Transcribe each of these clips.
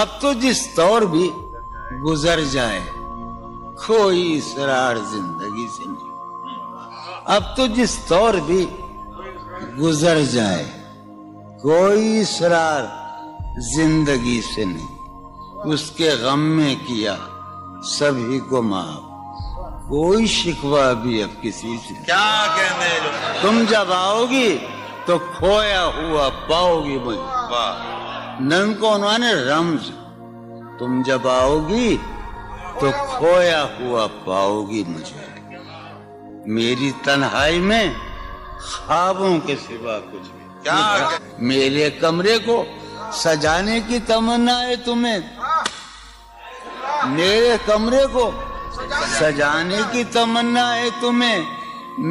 اب تو جس طور بھی گزر جائے کوئی اسرار زندگی سے نہیں. اب تو جس طور بھی گزر جائے کوئی اسرار زندگی سے نہیں. اس کے غم میں کیا سبھی کو معاف, کوئی شکوہ بھی اب کسی سے. کیا کہنے جو تم جب آؤ گی تو کھویا ہوا پاؤ گی مجھے. نن کو انہوں نے رمز, تم جب آؤ گی تو کھویا ہوا پاؤ گی مجھے. میری تنہائی میں خوابوں کے سوا کچھ بھی. کیا میرے کمرے کو سجانے کی تمنا ہے تمہیں, میرے کمرے کو سجانے کی تمنا ہے تمہیں.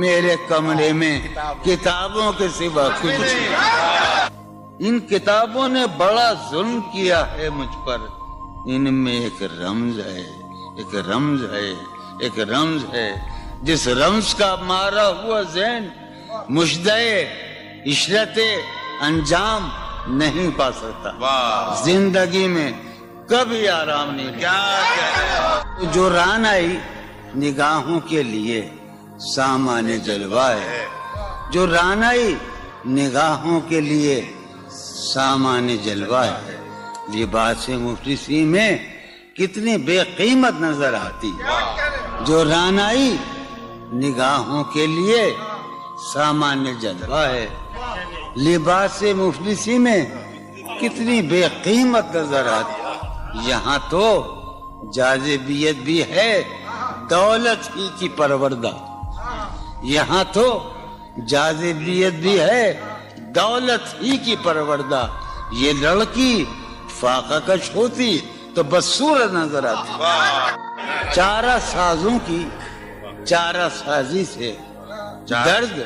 میرے کمرے میں کتابوں کے سوا کچھ نہیں. ان کتابوں نے بڑا ظلم کیا ہے مجھ پر. ان میں ایک رمز ہے, ایک رمز ہے, ایک رمز ہے. جس رمز کا مارا ہوا ذہن مشدے عشرت انجام نہیں پا سکتا. زندگی میں کبھی آرام نہیں. کیا جو ران آئی نگاہوں کے لیے سامان جلوہ ہے. جو ران آئی نگاہوں کے لیے سامان جلوہ ہے. لباس مفلسی میں کتنی بے قیمت نظر آتی. جو ران آئی نگاہوں کے لیے سامان جلوہ ہے. لباس مفلسی میں کتنی بے قیمت نظر آتی. یہاں تو جاذبیت بھی ہے دولت ہی کی پروردہ. یہاں تو جاذبیت بھی ہے دولت ہی کی پروردہ. یہ لڑکی فاقہ کش ہوتی تو بدصورت نظر آتی. چارہ سازوں کی چارہ سازی سے درد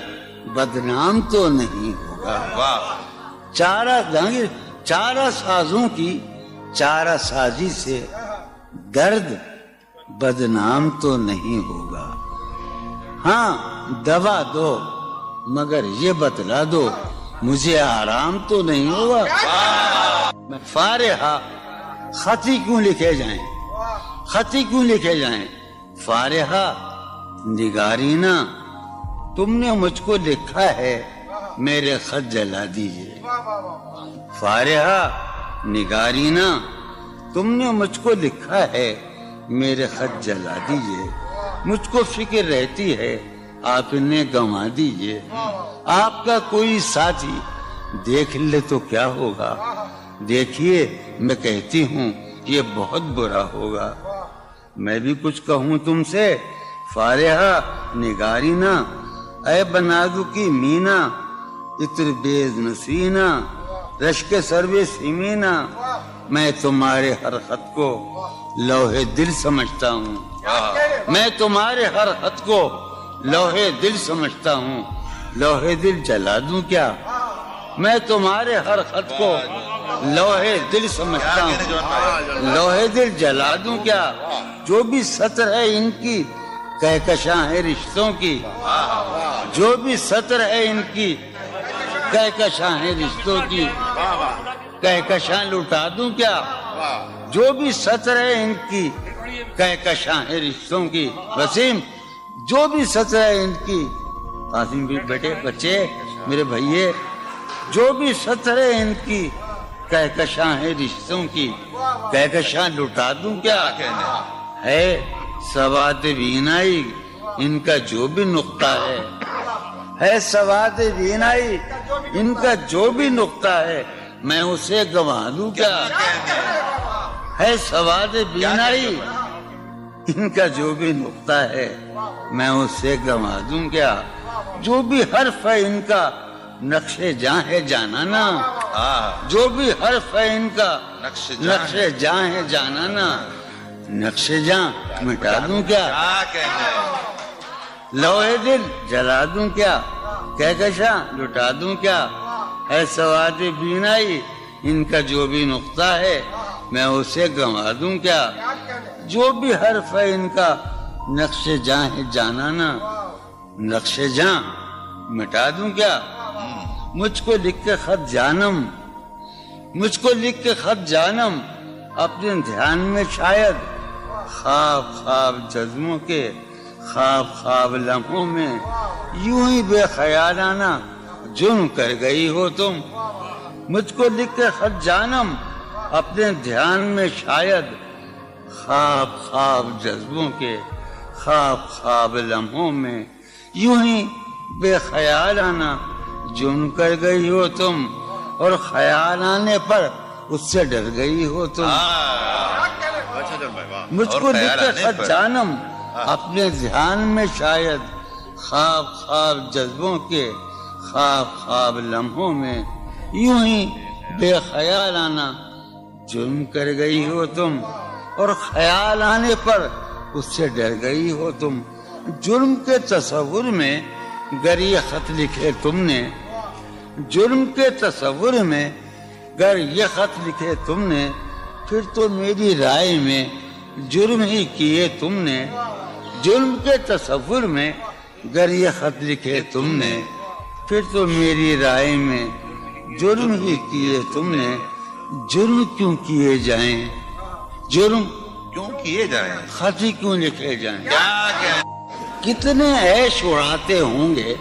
بدنام تو نہیں ہوگا. چارہ سازوں کی چارہ سازی سے درد بدنام تو نہیں ہوگا. ہاں دوا دو مگر یہ بتلا دو مجھے آرام تو نہیں ہوگا. فارحہ خطی کیوں لکھے جائیں, خطی کیوں لکھے جائیں. فارحہ نگارینا تم نے مجھ کو لکھا ہے میرے خط جلا دیجئے. فارحہ نگارینا تم نے مجھ کو لکھا ہے میرے خط جلا دیجئے. مجھ کو فکر رہتی ہے آپ نے گنوا دیجئے. آپ کا کوئی ساتھی دیکھ لے تو کیا ہوگا. دیکھیے میں کہتی ہوں یہ بہت برا ہوگا. میں بھی کچھ کہوں تم سے. فارحہ نگارینا اے بنادو کی مینا اتر بیز نسینا رشک سروے سیمینا. میں تمہارے ہر خط کو لوہے دل سمجھتا ہوں. میں تمہارے ہر خط کو لوہے دل سمجھتا ہوں. لوہے دل جلا دوں کیا. میں تمہارے ہر خط کو لوہے دل سمجھتا ہوں. لوہے دل جلا دوں کیا. جو بھی سطر ہے ان کی کہکشاں ہے رشتوں کی. جو بھی سطر ہے ان کی کہکشاں ہے رشتوں کی. کہکشاں لٹا دوں کیا. جو بھی سطر ہے ان کی کہکشاں ہے رشتوں کی. وسیم جو بھی سطر ہے ان کی. قاسم بھی بیٹے بچے میرے بھائیے جو بھی سطر ہے ان کی کہکشاں ہے رشتوں کی. کہکشاں لٹا دوں کیا. ہے سواد بینائی ان کا جو بھی نقطہ ہے سواد بینائی ان کا جو بھی نقطہ ہے میں اسے گنوا دوں کیا. ہے سواد بینائی ان کا جو بھی نقطہ ہے میں اسے گنوا دوں کیا. جو بھی حرف ہے ان کا نقش جاں ہے جانانا. جو بھی حرف ہے ان کا نقش جاں ہے جانانا. نقش جاں مٹا دوں کیا. لوہے دل جلا دوں کیا. کہکشاں لٹا دوں کیا. ہے سواد بینائی ان کا جو بھی نقطہ ہے میں اسے گنوا دوں کیا. جو بھی حرف ہے ان کا نقش جاں ہے جانانا. نقش جاں مٹا دوں کیا. مجھ کو لکھ کے خط جانم مجھ کو لکھ کے خط جانم اپنے دھیان میں شاید خواب خواب جذبوں کے خواب خواب لمحوں میں یوں ہی بے خیالانہ جرم کر گئی ہو تم. مجھ کو لکھ کے خط جانم اپنے دھیان میں شاید خواب خواب جذبوں کے خواب خواب لمحوں میں یوں ہی بے خیالانہ جرم کر گئی ہو تم, اور خیال آنے پر اس سے ڈر گئی ہو تم. مجھ کو لکھ کے خط جانم اپنے دھیان میں شاید خواب خواب جذبوں کے خواب خواب لمحوں میں یوں ہی بے خیالانہ جرم کر گئی ہو تم, اور خیال آنے پر اس سے ڈر گئی ہو تم. جرم کے تصور میں گر یہ خط لکھے تم نے, جرم کے تصور میں گر یہ خط لکھے تم نے, پھر تو میری رائے میں جرم ہی کیے تم نے. جرم کے تصور میں گر یہ خط لکھے تم نے, پھر تو میری رائے میں جرم ہی کیے تم نے. جرم کیوں کیے جائیں, جرم کیوں کیے جائیں, خط ہی کیوں لکھے جائیں. کیا کتنے عیش اڑاتے ہوں گے,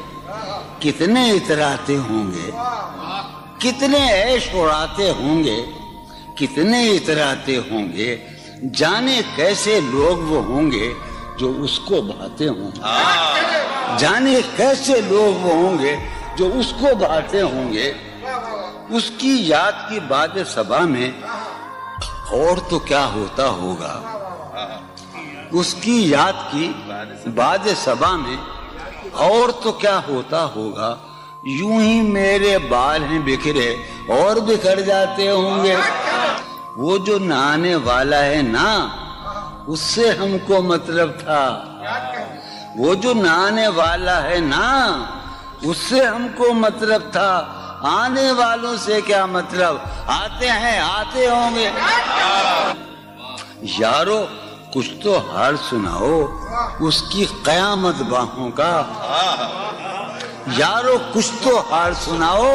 کتنے اتراتے ہوں گے, کتنے عیش اڑاتے ہوں گے, کتنے اتراتے ہوں گے, جانے کیسے لوگ وہ ہوں گے جو اس کو بھاتے ہوں گے. جانے کیسے لوگ وہ ہوں گے جو اس کو بھاتے ہوں گے. اس کی یاد کی باد صبا میں اور تو کیا ہوتا ہوگا, اس کی یاد کی باد صبا میں اور تو کیا ہوتا ہوگا. یوں ہی میرے بال ہیں بکھرے اور بکھر جاتے ہوں گے. وہ جو نہانے والا ہے نا, اس سے ہم کو مطلب تھا. وہ جو نہانے والا ہے نا, اس سے ہم کو مطلب تھا. آنے والوں سے کیا مطلب, آتے ہیں آتے ہوں گے. یارو کچھ تو حال سناؤ اس کی قیامت باہوں کا. یارو کچھ تو حال سناؤ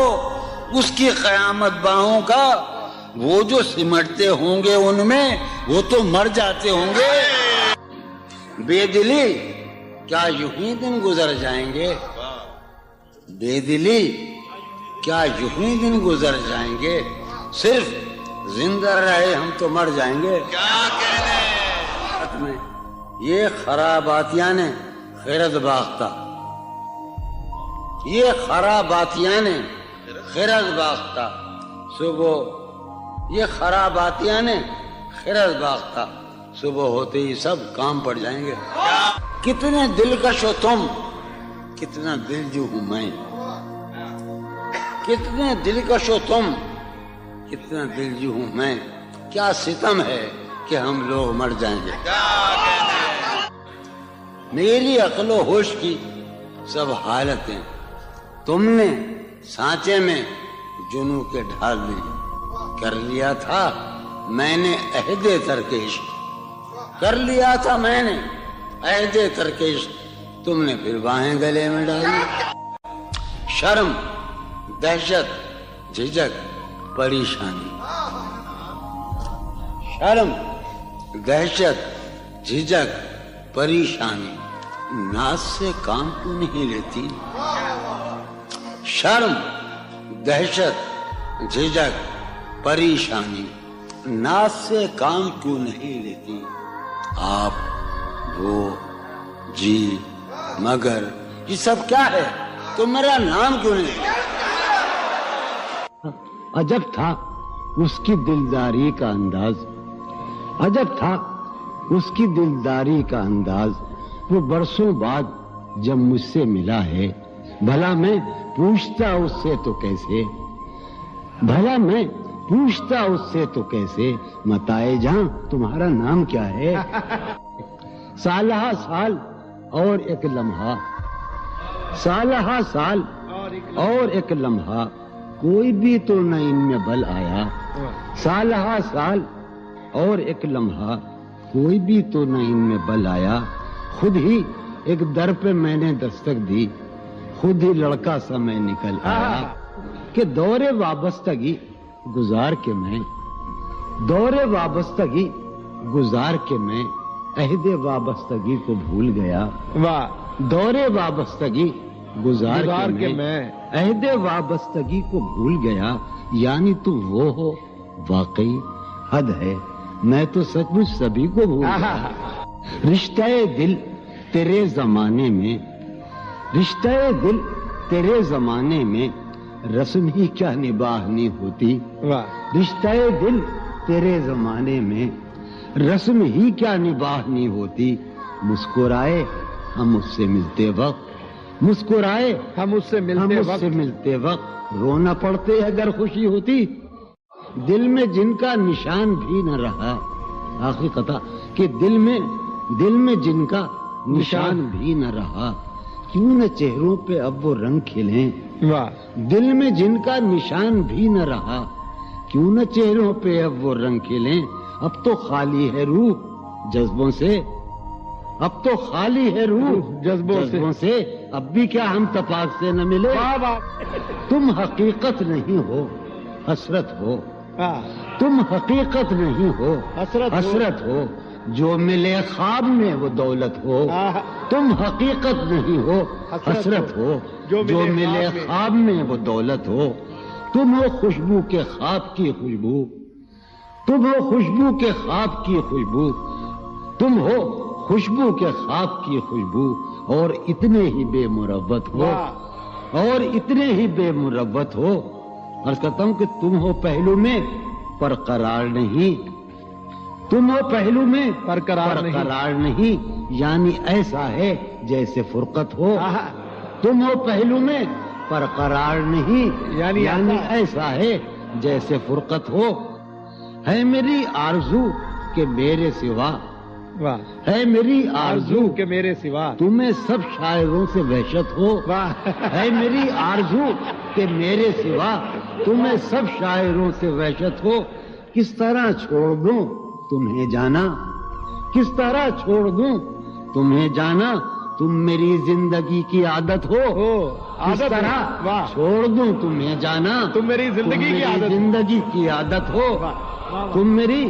اس کی قیامت باہوں کا. وہ جو سمٹتے ہوں گے ان میں وہ تو مر جاتے ہوں گے. بے دلی کیا یوں ہی دن گزر جائیں گے, بے دلی کیا یوں ہی دن گزر جائیں گے. صرف زندہ رہے ہم تو مر جائیں گے. کیا کہنے, یہ خراباتیاں نے خیرت باختہ, یہ خراباتیاں نے خیرت باختہ. صبح یہ خراباتیاں نے خیرت باختہ, صبح ہوتے ہی سب کام پڑ جائیں گے. کتنے دلکش ہو تم, کتنا دل جو ہوں میں. کتنے دلکش ہو تم, کتنا دل جو ہوں میں. کیا ستم ہے کہ ہم لوگ مر جائیں گے. میری عقل و ہوش کی سب حالتیں تم نے سانچے میں جنوں کے ڈھال دی. کر لیا تھا میں نے عہد ترکش, کر لیا تھا میں نے عہد ترکش, تم نے پھر باہیں گلے میں ڈالی. شرم دہشت جھجک پریشانی, شرم دہشت جھجک پریشانی, ناز سے کام کیوں نہیں لیتی. شرم دہشت جھجک پریشانی, ناز سے کام کیوں نہیں لیتی. آپ وہ جی مگر یہ سب کیا ہے, تو میرا نام کیوں نہیں. عجب تھا اس کی دلداری کا انداز, عجب تھا اس کی دلداری کا انداز. وہ برسوں بعد جب مجھ سے ملا ہے, بھلا میں پوچھتا اس سے تو کیسے, بھلا میں پوچھتا اس سے تو کیسے, متائے جہاں تمہارا نام کیا ہے. سالہ سال اور ایک لمحہ, سالہ سال اور ایک لمحہ, کوئی بھی تو نہ ان میں بل آیا. سالہ سال اور ایک لمحہ, کوئی بھی تو نہ ان میں بل آیا. خود ہی ایک در پہ میں نے دستک دی, خود ہی لڑکا سا میں نکل آیا. کہ دور وابستگی گزار کے میں دور وابستگی گزار کے میں عہد وابستگی کو بھول گیا. واہ. دور وابستگی گزار کے میں عہد وابستگی کو بھول گیا. یعنی تو وہ ہو واقعی حد ہے، میں تو سچ مچ سبھی کو بھول گیا. رشتہ دل تیرے زمانے میں، رشتہ دل تیرے زمانے میں رسم ہی کیا نباہنی ہوتی. رشتہ دل تیرے زمانے میں رسم ہی کیا نباہنی ہوتی. مسکرائے ہم اس سے ملتے وقت، مسکرائے ہم اس سے ملتے وقت رونا پڑتے اگر خوشی ہوتی. دل میں جن کا نشان بھی نہ رہا، آخری قطع، کہ دل میں جن کا نشان بھی نہ رہا، کیوں نہ چہروں پہ اب وہ رنگ کھلیں. دل میں جن کا نشان بھی نہ رہا، کیوں نہ چہروں پہ اب وہ رنگ کھلیں. اب تو خالی ہے روح جذبوں سے، اب تو خالی ہے روح جذبوں سے. اب بھی کیا ہم تپاک سے نہ ملے. تم حقیقت نہیں ہو حسرت ہو، تم حقیقت نہیں ہو حسرت ہو. جو ملے خواب میں وہ دولت ہو. تم حقیقت نہیں ہو حسرت ہو، جو ملے خواب میں وہ دولت ہو. تم ہو خوشبو کے خواب کی خوشبو، تم ہو خوشبو کے خواب کی خوشبو، تم ہو خوشبو کے خواب کی خوشبو. اور اتنے ہی بے مروت ہو، اور اتنے ہی بے مروت ہو. عرض کرتا ہوں کہ تم ہو پہلو میں پر قرار نہیں، تم ہو پہلو میں پر قرار نہیں. یعنی ایسا ہے جیسے فرقت ہو. تم ہو پہلو میں پر قرار نہیں، یعنی ایسا ہے جیسے فرقت ہو. ہے میری آرزو کہ میرے سوا، ہے میری آرزو کہ میرے سوا تمہیں سب شاعروں سے وحشت ہو. ہے میری آرزو کہ میرے سوا تمہیں سب شاعروں سے وحشت ہو. کس طرح چھوڑ دوں تمہیں جانا، کس طرح چھوڑ دوں تمہیں جانا. تم میری زندگی کی عادت ہو. کس طرح چھوڑ دوں تمہیں جانا، تم میری زندگی کی عادت ہو. تم میری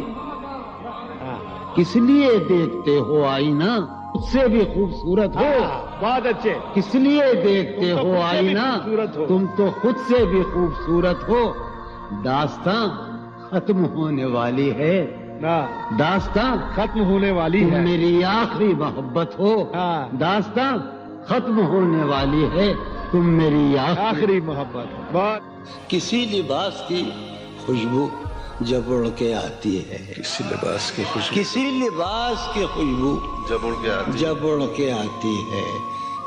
کس لیے دیکھتے ہو آئینہ خود سے بھی خوبصورت ہو. بہت اچھے. کس لیے دیکھتے ہو آئینہ تم تو خود سے بھی خوبصورت ہو. داستاں ختم ہونے والی ہے، داستاں ختم ہونے والی ہے. میری آخری محبت ہو. داستاں ختم ہونے والی ہے، تم میری آخری محبت. بہت. کسی لباس کی خوشبو جب اڑ کے آتی ہے، کسی لباس کی خوشبو، کسی لباس کی خوشبو جب اڑ کے آتی ہے.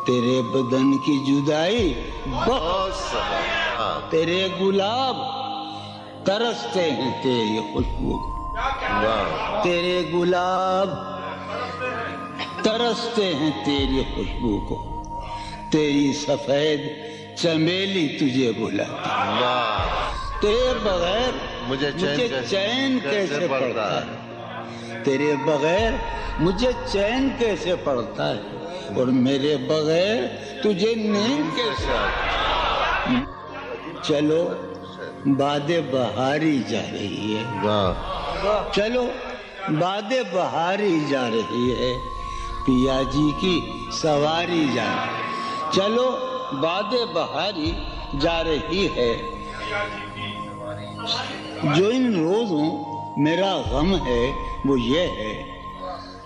تیرے بدن کی جدائی بہت سخت، تیرے گلاب ترستے ہیں تیری خوشبو. تیرے گلاب ترستے ہیں تیری خوشبو کو. تیری سفید چمیلی تجھے بلاتی. تیرے بغیر مجھے چین کیسے پڑتا ہے. تیرے بغیر مجھے چین کیسے پڑتا ہے، اور میرے بغیر تجھے نیند کیسے آتی. چلو باد بہاری جا رہی ہے، چلو باد بہاری جا رہی ہے. پیا جی کی سواری جا رہی ہے. چلو باد بہاری جا رہی ہے. جو ان روزوں میرا غم ہے وہ یہ ہے،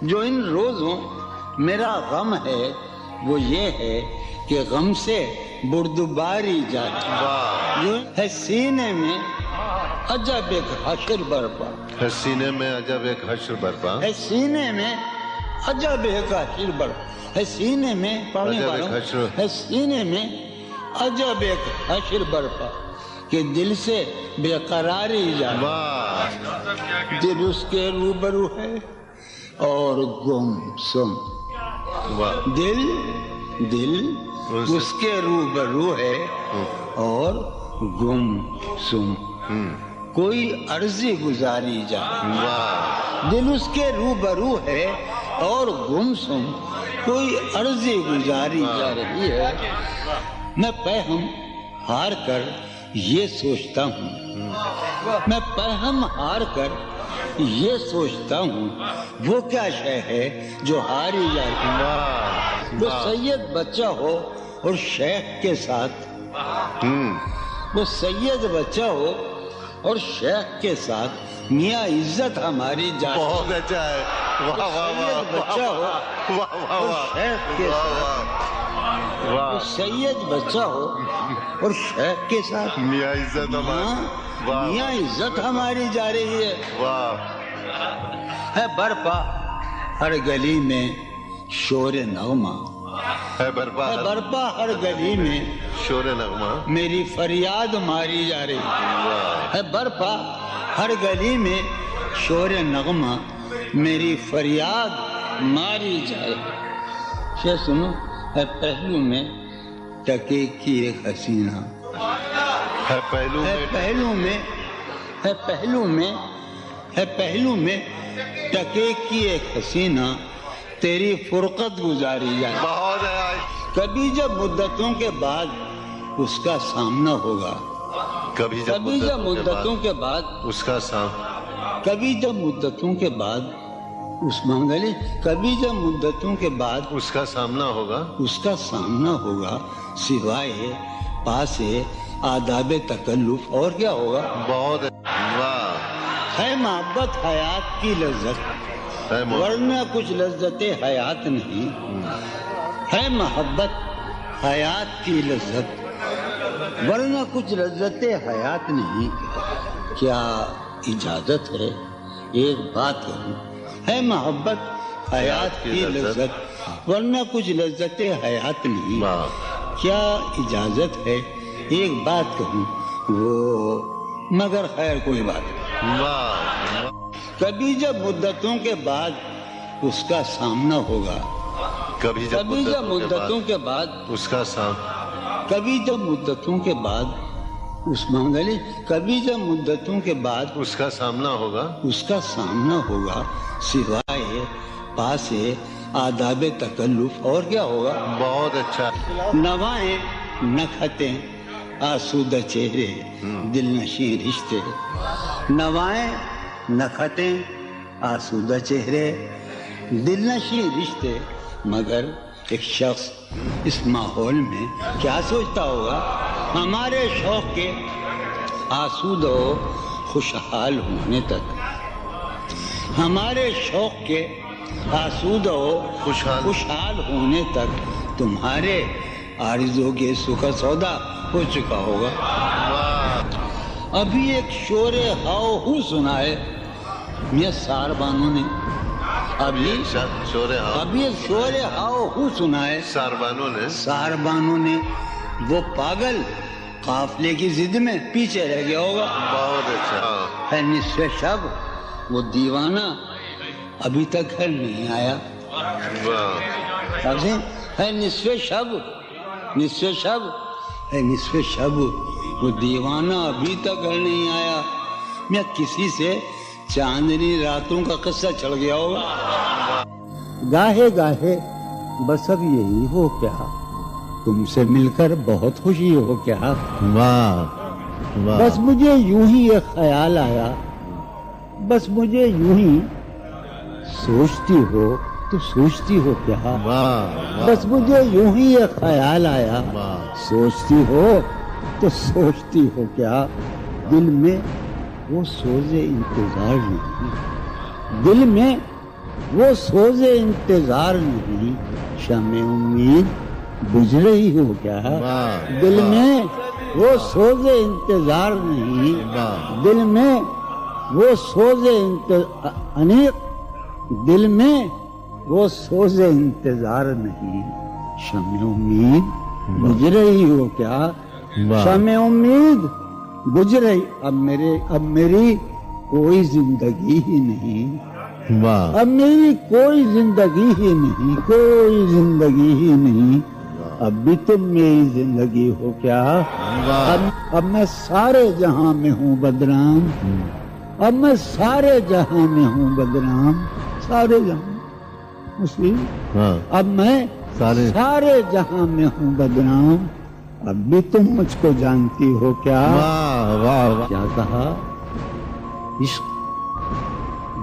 جو ان روزوں میرا غم ہے وہ یہ ہے کہ غم سے بردباری جاتی. جو ہے سینے میں عجب ایک حشر برپا، ہے سینے میں عجب ایک حشر برپا، ہے سینے میں عجب ایک حشر برپا. ہے سینے میں پڑھنے والوں، ہے سینے میں عجب ایک حشر برپا کہ دل سے بے قراری جائے. دل اس کے روبرو ہے اور گم سم. دل اس کے روبرو ہے اور گم سم. کوئی عرضی گزاری جائے. دل اس کے روبرو ہے اور گم سم، کوئی عرضی گزاری جا رہی ہے. میں پہم ہار کر یہ سوچتا ہوں، میں پہم ہار کر یہ سوچتا ہوں وہ کیا شے ہے جو ہاری جاتی ہے. وہ سید بچہ ہو اور شیخ کے ساتھ، وہ سید بچہ ہو اور شیخ کے ساتھ میاں عزت ہماری جاتی. بہت اچھا ہے. واہ واہ واہ بچہ ہو واہ واہ اور واہ شیخ کے ساتھ، وہ سید بچہ ہو اور شیخ کے ساتھ میاں عزت ہماری. میاں عزت ہماری جا رہی ہے. واہ. ہے برپا ہر گلی میں شور نغمہ، ہے برپا ہے برپا ہر گلی میں شور نغمہ. میری فریاد ماری جا رہی واہ. ہے. برپا ہر گلی میں شور نغمہ میری فریاد ماری جا رہی. شے سنو. ہے پہلو میں ٹکے کی ایک حسینہ، ہے پہلو ہے میں پہلو میں، ہے پہلو میں، ہے پہلو میں ٹکے کی ایک حسینہ تیری فرقت گزاری جائے. بہت ہے. کبھی جب مدتوں کے بعد اس کا سامنا ہوگا، کبھی جب کبھی جب مدتوں کے بعد، اس کا سام کبھی جب مدتوں کے بعد اس مانگلی، کبھی جب مدتوں کے بعد اس کا سامنا ہوگا، اس کا سامنا ہوگا سوائے پاس آداب تکلف اور کیا ہوگا. بہت ہے. واہ. ہے محبت حیات کی لذت ہے ورنہ کچھ لذت حیات نہیں. ہے محبت حیات کی لذت ورنہ کچھ لذت حیات نہیں. کیا اجازت ہے ایک بات کہوں؟ ہے محبت حیات کی لذت ورنہ کچھ لذت حیات نہیں. کیا اجازت ہے ایک بات کہوں؟ وہ مگر خیر کوئی بات نہیں. واہ. کبھی جب مدتوں کے بعد اس کا سامنا ہوگا، کبھی کبھی جب مدتوں کے بعد اس کا سام کبھی جب مدتوں کے بعد اس مانگلی، کبھی جب مدتوں کے بعد اس کا سامنا ہوگا، اس کا سامنا ہوگا سوائے پاس آداب تکلف اور کیا ہوگا. بہت اچھا. نوائیں نکھتیں آسودہ چہرے دل نشیں رشتے. نوائیں نکھتیں آسودہ چہرے دل نشیں رشتے. مگر ایک شخص اس ماحول میں کیا سوچتا ہوگا؟ ہمارے شوق کے آسودہ و خوشحال ہونے تک، ہمارے شوق کے آسودہ و خوشحال ہونے تک تمہارے آرزو کے سکھ سودا ہو چکا ہوگا. ابھی ایک شور ہاؤ ہو سنا ہے یہ سار بانو نے. ابھی ایک شور ہاؤ ہو سنا ہے سار بانو نے. وہ پاگل قافلے کی ضد میں پیچھے رہ گیا ہوگا. بہت اچھا. ہے نصف شب وہ دیوانہ ابھی تک گھر نہیں آیا. ہے نصف شب، نصف شب، ہے نصف شب وہ دیوانہ ابھی تک گھر نہیں آیا. میں کسی سے چاندنی راتوں کا قصہ چڑھ گیا ہوگا. گاہے گاہے بس اب یہی ہو کیا، تم سے مل کر بہت خوشی ہو کیا. بس مجھے یوں ہی ایک خیال آیا، بس مجھے یوں ہی سوچتی ہو تو سوچتی ہو کیا. بس مجھے یوں ہی ایک خیال آیا، سوچتی ہو تو سوچتی ہو کیا. دل میں وہ سوز انتظار نہیں، دل میں وہ سوز انتظار نہیں. شمع امید بجھ رہی ہو کیا. دل میں وہ سوز انتظار نہیں، دل میں وہ سوز دل میں وہ سوز انتظار نہیں. شمع امید بجھ رہی ہو کیا. شمع امید بجھ رہی. اب میری کوئی زندگی ہی نہیں، اب میری کوئی زندگی ہی نہیں، کوئی زندگی ہی نہیں. اب بھی تم میری زندگی ہو کیا. اب میں سارے جہاں میں ہوں بدنام، اب میں سارے جہاں میں ہوں بدنام. سارے جہاں مسلم، اب میں سارے جہاں میں ہوں بدنام. اب بھی تم مجھ کو جانتی ہو کیا. کیا کہا؟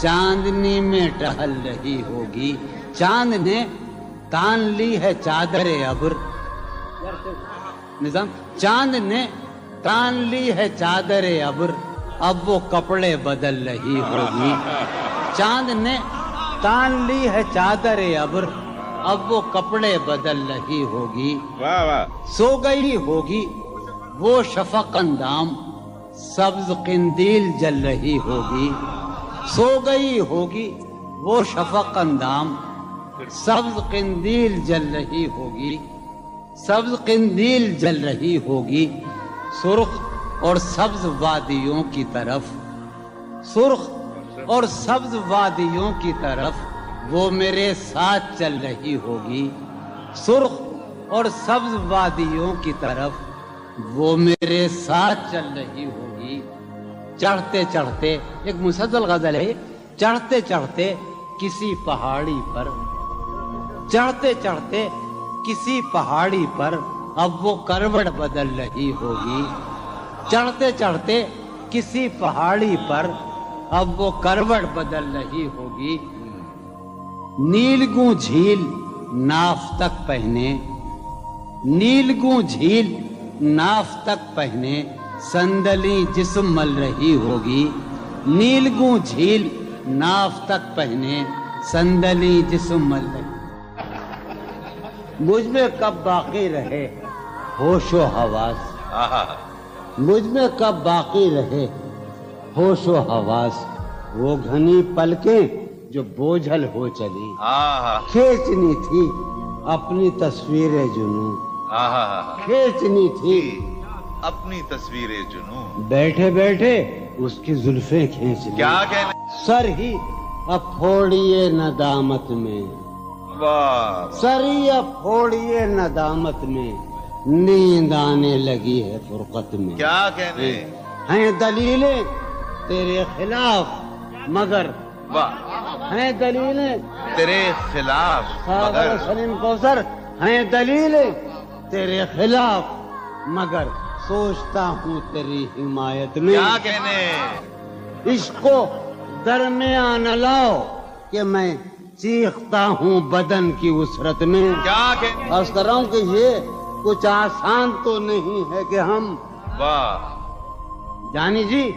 چاندنی میں ٹہل رہی ہوگی. چاند نے تان لی ہے چادر ابر. نظام چاند نے تان لی ہے چادر ابر, اب وہ کپڑے بدل رہی ہوگی. چاند نے تان لی ہے چادر ابر, اب وہ کپڑے بدل رہی ہوگی. واہ واہ. سو گئی ہوگی وہ شفق اندام, سبز قندیل جل رہی ہوگی. سو گئی ہوگی وہ شفق اندام, سبز قندیل جل رہی ہوگی. سبز قندیل جل رہی ہوگی. سرخ اور سبز وادیوں کی طرف, سرخ اور سبز وادیوں کی طرف وہ میرے ساتھ چل رہی ہوگی. سرخ اور سبز وادیوں کی طرف وہ میرے ساتھ چل رہی ہوگی. چڑھتے چڑھتے, ایک مسلسل غزل ہے, چڑھتے چڑھتے کسی پہاڑی پر, چڑھتے چڑھتے کسی پہاڑی پر اب وہ کروٹ بدل رہی ہوگی. چڑھتے چڑھتے کسی پہاڑی پر اب وہ کروٹ بدل رہی ہوگی. نیلگوں جھیل ناف تک پہنے, نیلگوں جھیل ناف تک پہنے صندلی جسم مل رہی ہوگی. نیلگوں جھیل ناف تک پہنے صندلی جسم مل رہی. مجھ میں کب باقی رہے ہوش و حواس, مجھ میں کب باقی رہے ہوش و حواس, وہ گھنی پلکیں جو بوجھل ہو چلی, کھینچنی تھی اپنی تصویر جنوں, کھینچنی تھی اپنی تصویر جنوں, بیٹھے بیٹھے اس کی زلفیں کھینچ لی. کیا کہنے. سر ہی اب پھوڑیے ندامت میں, واہ. سر ہی اب پھوڑیے ندامت میں, نیند آنے لگی ہے فرقت میں. کیا کہنے. ہیں دلیلیں تیرے خلاف مگر, واہ. ہیں دلیلیں تیرے خلاف مگر, سلیم کوثر, ہیں دلیلیں تیرے خلاف مگر سوچتا ہوں تیری حمایت میں. کیا کہنے. عشق کو درمیان لاؤ کہ میں چیختا ہوں بدن کی وسرت میں. کیا کہنے. عرض کر رہا ہوں کہ یہ کچھ آسان تو نہیں ہے کہ ہم, واہ جانی جی,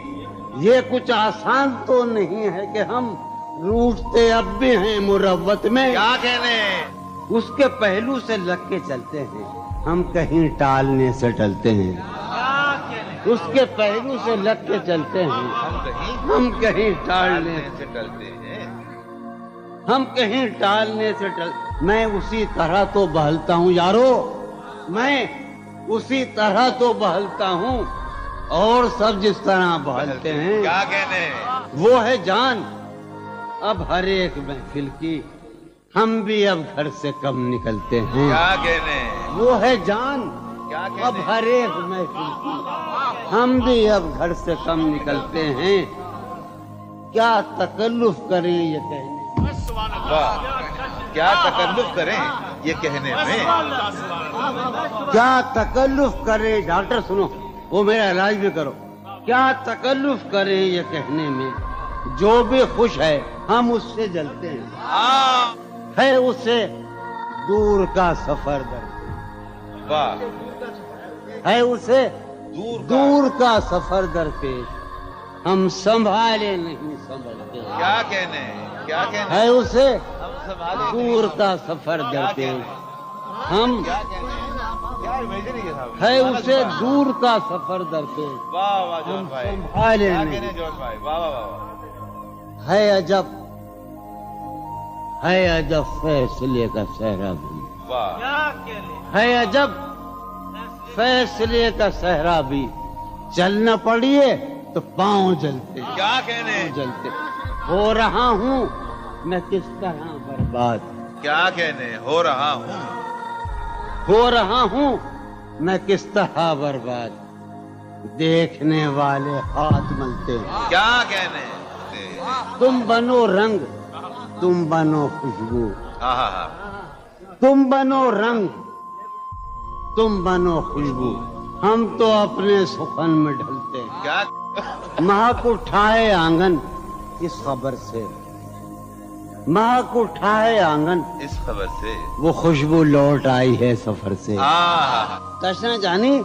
یہ کچھ آسان تو نہیں ہے کہ ہم روٹتے اب بھی ہیں مروت میں. کیا کہنے. اس کے پہلو سے لگ کے چلتے ہیں, ہم کہیں ٹالنے سے ٹلتے ہیں. اس کے پہلو سے لگ کے چلتے ہیں, ہم کہیں ٹالنے سے ٹلتے ہیں. ہم کہیں ٹالنے سے میں اسی طرح تو بہلتا ہوں یارو, میں اسی طرح تو بہلتا ہوں اور سب جس طرح بہلتے ہیں. کیا کہنے. وہ ہے جان اب ہر ایک محفل کی, ہم بھی اب گھر سے کم نکلتے ہیں. کیا کہنے. وہ ہے جان کیا کہنے. اب ہر ایک محفل کی, ہم بھی اب گھر سے کم نکلتے ہیں. کیا تکلف کریں یہ کہنے, واہ. کیا تکلف کریں یہ کہنے میں. کیا تکلف کریں, ڈاکٹر سنو, وہ میرا علاج بھی کرو. کیا تکلف کریں یہ کہنے میں, جو بھی خوش ہے ہم اس سے جلتے ہیں. ہے اسے دور کا سفر درپیش, واہ. ہے اسے دور کا سفر درپیش, ہم سنبھالے نہیں سنبھلتے. کیا کہنے. کیا کہنے. ہے اسے دور کا سفر درپیش, ہم ہے اسے دور کا سفر درپیش, واہ واہ جون بھائی. سنبھالے کیا نہیں. کہنے جون بھائی. واہ واہ واہ. ہے عجب, ہے عجب فیصلے کا صحرا بھی, واہ. ہے عجب فیصلے کا صحرا بھی, چلنا پڑیے تو پاؤں جلتے, کیا کہنے. جلتے. ہو رہا ہوں میں کس طرح برباد, کیا کہنے. ہو رہا ہوں. ہو رہا ہوں میں کس طرح برباد, دیکھنے والے ہاتھ ملتے. کیا کہنے. تم بنو رنگ, تم بنو خوشبو, ہاں. تم بنو رنگ, تم بنو خوشبو, ہم تو اپنے سخن میں ڈھلتے ہیں. کیا. مہک اٹھائے آنگن اس خبر سے مہک اٹھا ہے آنگن، اس خبر سے وہ خوشبو لوٹ آئی ہے سفر سے. تشنا جانی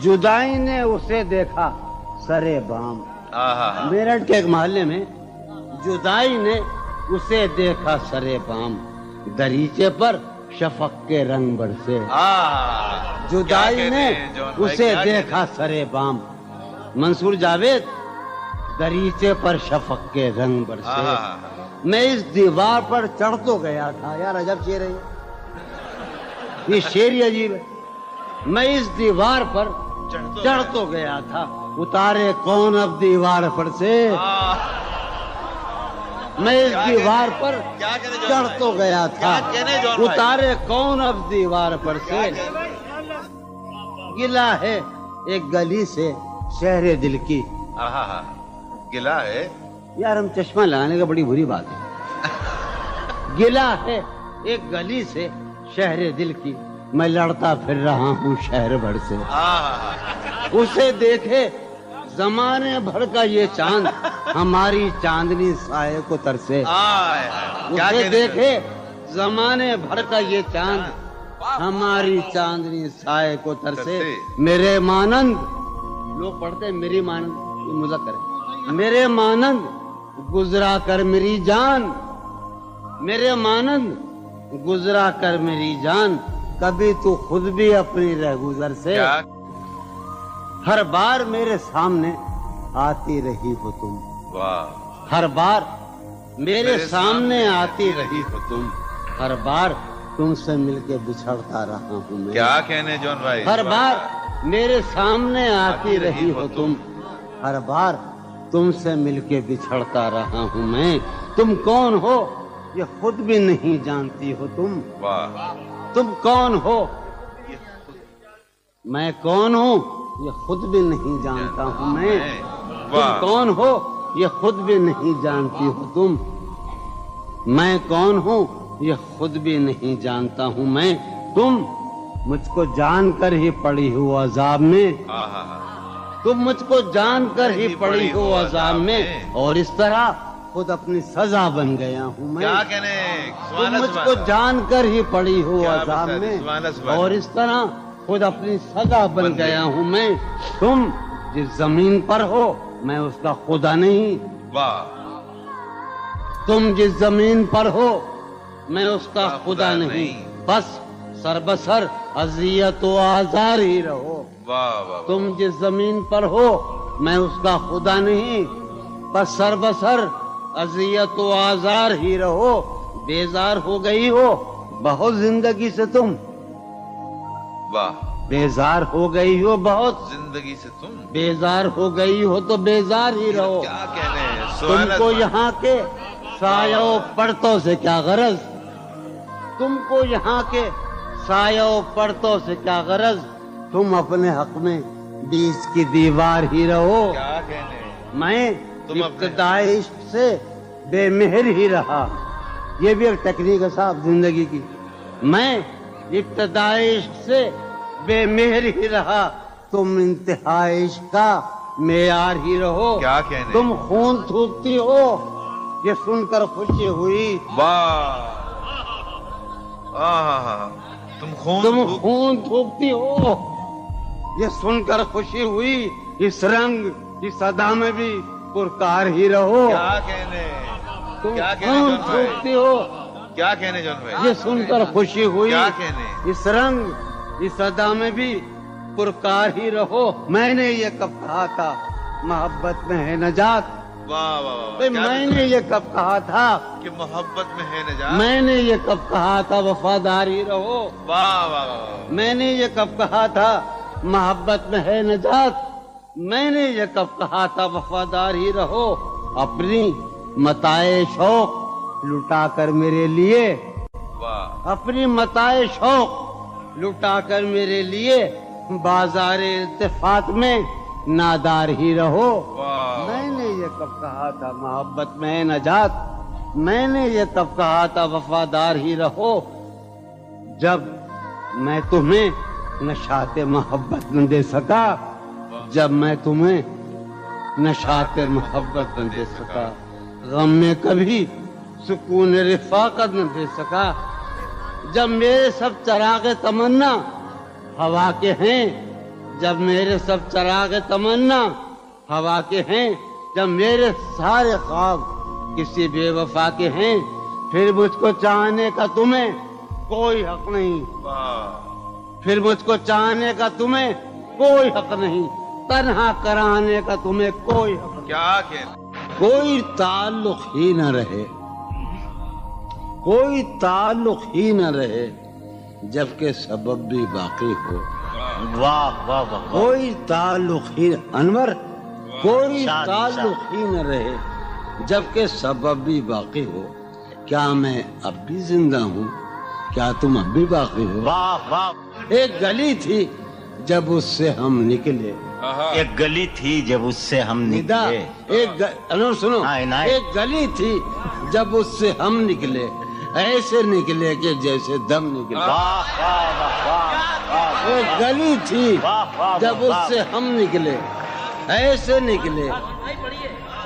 جدائی نے اسے دیکھا سرے بام. میرٹھ کے ایک محلے میں جدائی نے اسے دیکھا سرے بام، دریچے پر شفق کے رنگ برسے. جدائی نے اسے دیکھا سرے بام. منصور جاوید، دریچے پر شفق کے رنگ برسے. میں اس دیوار پر چڑھ تو گیا تھا. یار عجب شعر ہے یہ شعر ہی عجیب ہے. میں اس دیوار پر چڑھ تو گیا تھا، اتارے کون اب دیوار پر سے. میں اس دیوار پر چڑھ تو گیا تھا، اتارے کون اب دیوار پر سے. گلا ہے ایک گلی سے شہر دل کی. گلا ہے یار ہم چشمہ لگانے کا بڑی بری بات ہے. گلا ہے ایک گلی سے شہر دل کی، میں لڑتا پھر رہا ہوں شہر بھر سے. اسے دیکھے زمانے بھر کا یہ چاند، ہماری چاندنی سائے کو ترسے. اسے دیکھے زمانے بھر کا یہ چاند، ہماری چاندنی سائے کو ترسے. میرے مانند لوگ پڑھتے ہیں میری مانند، یہ مذکر ہے. میرے مانند گزرا کر میری جان، میرے مانند گزرا کر میری جان، کبھی تو خود بھی اپنی رہ گزر سے. ہر بار میرے سامنے آتی رہی ہو تم، ہر بار میرے سامنے آتی رہی ہو تم، ہر بار تم سے مل کے بچھڑتا رہا ہوں میں. کیا کہنے جون بھائی. ہر بار میرے سامنے آتی رہی ہو تم، ہر بار تم سے مل کے بچھڑتا رہا ہوں میں. تم کون ہو یہ خود بھی نہیں جانتی ہو تم. تم کون ہو میں کون ہوں یہ خود بھی نہیں جانتا ہوں میں. تم کون ہو یہ خود بھی نہیں جانتی ہو تم. میں کون ہوں یہ خود بھی نہیں جانتا ہوں میں. تم مجھ کو جان کر ہی پڑی ہو عذاب میں، تم مجھ کو جان کر ہی پڑی ہو عذاب میں، اور اس طرح خود اپنی سزا بن گیا ہوں میں. تم مجھ کو جان کر ہی پڑی ہو عذاب میں، اور اس طرح خود اپنی سزا بن گیا ہوں میں. تم جس زمین پر ہو میں اس کا خدا نہیں، تم جس زمین پر ہو میں اس کا خدا نہیں، بس سر بسر اذیت و آزار ہی رہو. تم جس زمین پر ہو میں اس کا خدا نہیں، بس سر بسر اذیت و آزار ہی رہو. بیزار ہو گئی ہو بہت زندگی سے تم، بیزار ہو گئی ہو بہت زندگی سے تم، بیزار ہو گئی ہو تو بیزار ہی رہو. تم کو یہاں کے سایہ و پرتوں سے کیا غرض، تم کو یہاں کے سایہ و پرتوں سے کیا غرض. تم اپنے حق میں بیچ کی دیوار ہی رہو. میں ابتدائی عشق سے بے مہر ہی رہا. یہ بھی ایک ٹیکنیک ہے صاحب زندگی کی. میں ابتدائی عشق سے بے مہر ہی رہا، تم انتہائی عشق کا معیار ہی رہو. تم خون تھوکتی ہو یہ سن کر خوشی ہوئی. تم خون تھوکتی ہو یہ سن کر خوشی ہوئی. اس رنگ اس ادا میں بھی پرکار ہی رہو. تم خون تھوکتی ہو کیا کہنے جون بھائی. یہ سن کر خوشی ہوئی. اس رنگ اس ادا میں بھی پرکار ہی رہو. میں نے یہ کب کہا تھا محبت میں ہے نجات. میں نے یہ کب کہا تھا کہ محبت میں ہے نجات. میں نے یہ کب کہا تھا وفادار ہی رہو. میں نے یہ کب کہا تھا محبت میں ہے نجات. میں نے یہ کب کہا تھا وفادار ہی رہو. اپنی متاع شوق لٹا کر میرے لیے، اپنی متاع شوق لٹا کر میرے لیے بازار التفات میں نادار ہی رہو. میں نے یہ کب کہا تھا محبت میں ہے نجات. میں نے یہ کب کہا تھا وفادار ہی رہو. جب میں تمہیں نشاط محبت نہ دے سکا، جب میں تمہیں نشاط محبت نہ دے سکا. غم میں کبھی سکون رفاقت نہ دے سکا. جب میرے سب چراغ تمنا ہوا کے ہیں، جب میرے سب چراغ تمنا ہوا کے ہیں، جب میرے سارے خواب کسی بے وفا کے ہیں، پھر مجھ کو چاہنے کا تمہیں کوئی حق نہیں. پھر مجھ کو چاہنے کا تمہیں کوئی حق نہیں، تنہا کرانے کا تمہیں کوئی حق نہیں. کیا کہنا. کوئی تعلق ہی نہ رہے، کوئی تعلق ہی نہ رہے جبکہ سبب بھی باقی ہو. واہ واہ واہ. کوئی تعلق ہی انور، کوئی تعلق ہی نہ رہے جبکہ سبب بھی باقی ہو. کیا میں اب بھی زندہ ہوں؟ کیا تم اب بھی باقی ہو؟ واہ واہ. ایک گلی تھی جب اس سے ہم نکلے، ایک گلی تھی جب اس سے ہم ندا نکلے. انور سنو، عنایت. ایک گلی تھی جب اس سے ہم نکلے، ایسے نکلے کہ جیسے دم نکلے. واہ واہ واہ واہ. ایک گلی تھی جب اس سے ہم نکلے، ایسے نکلے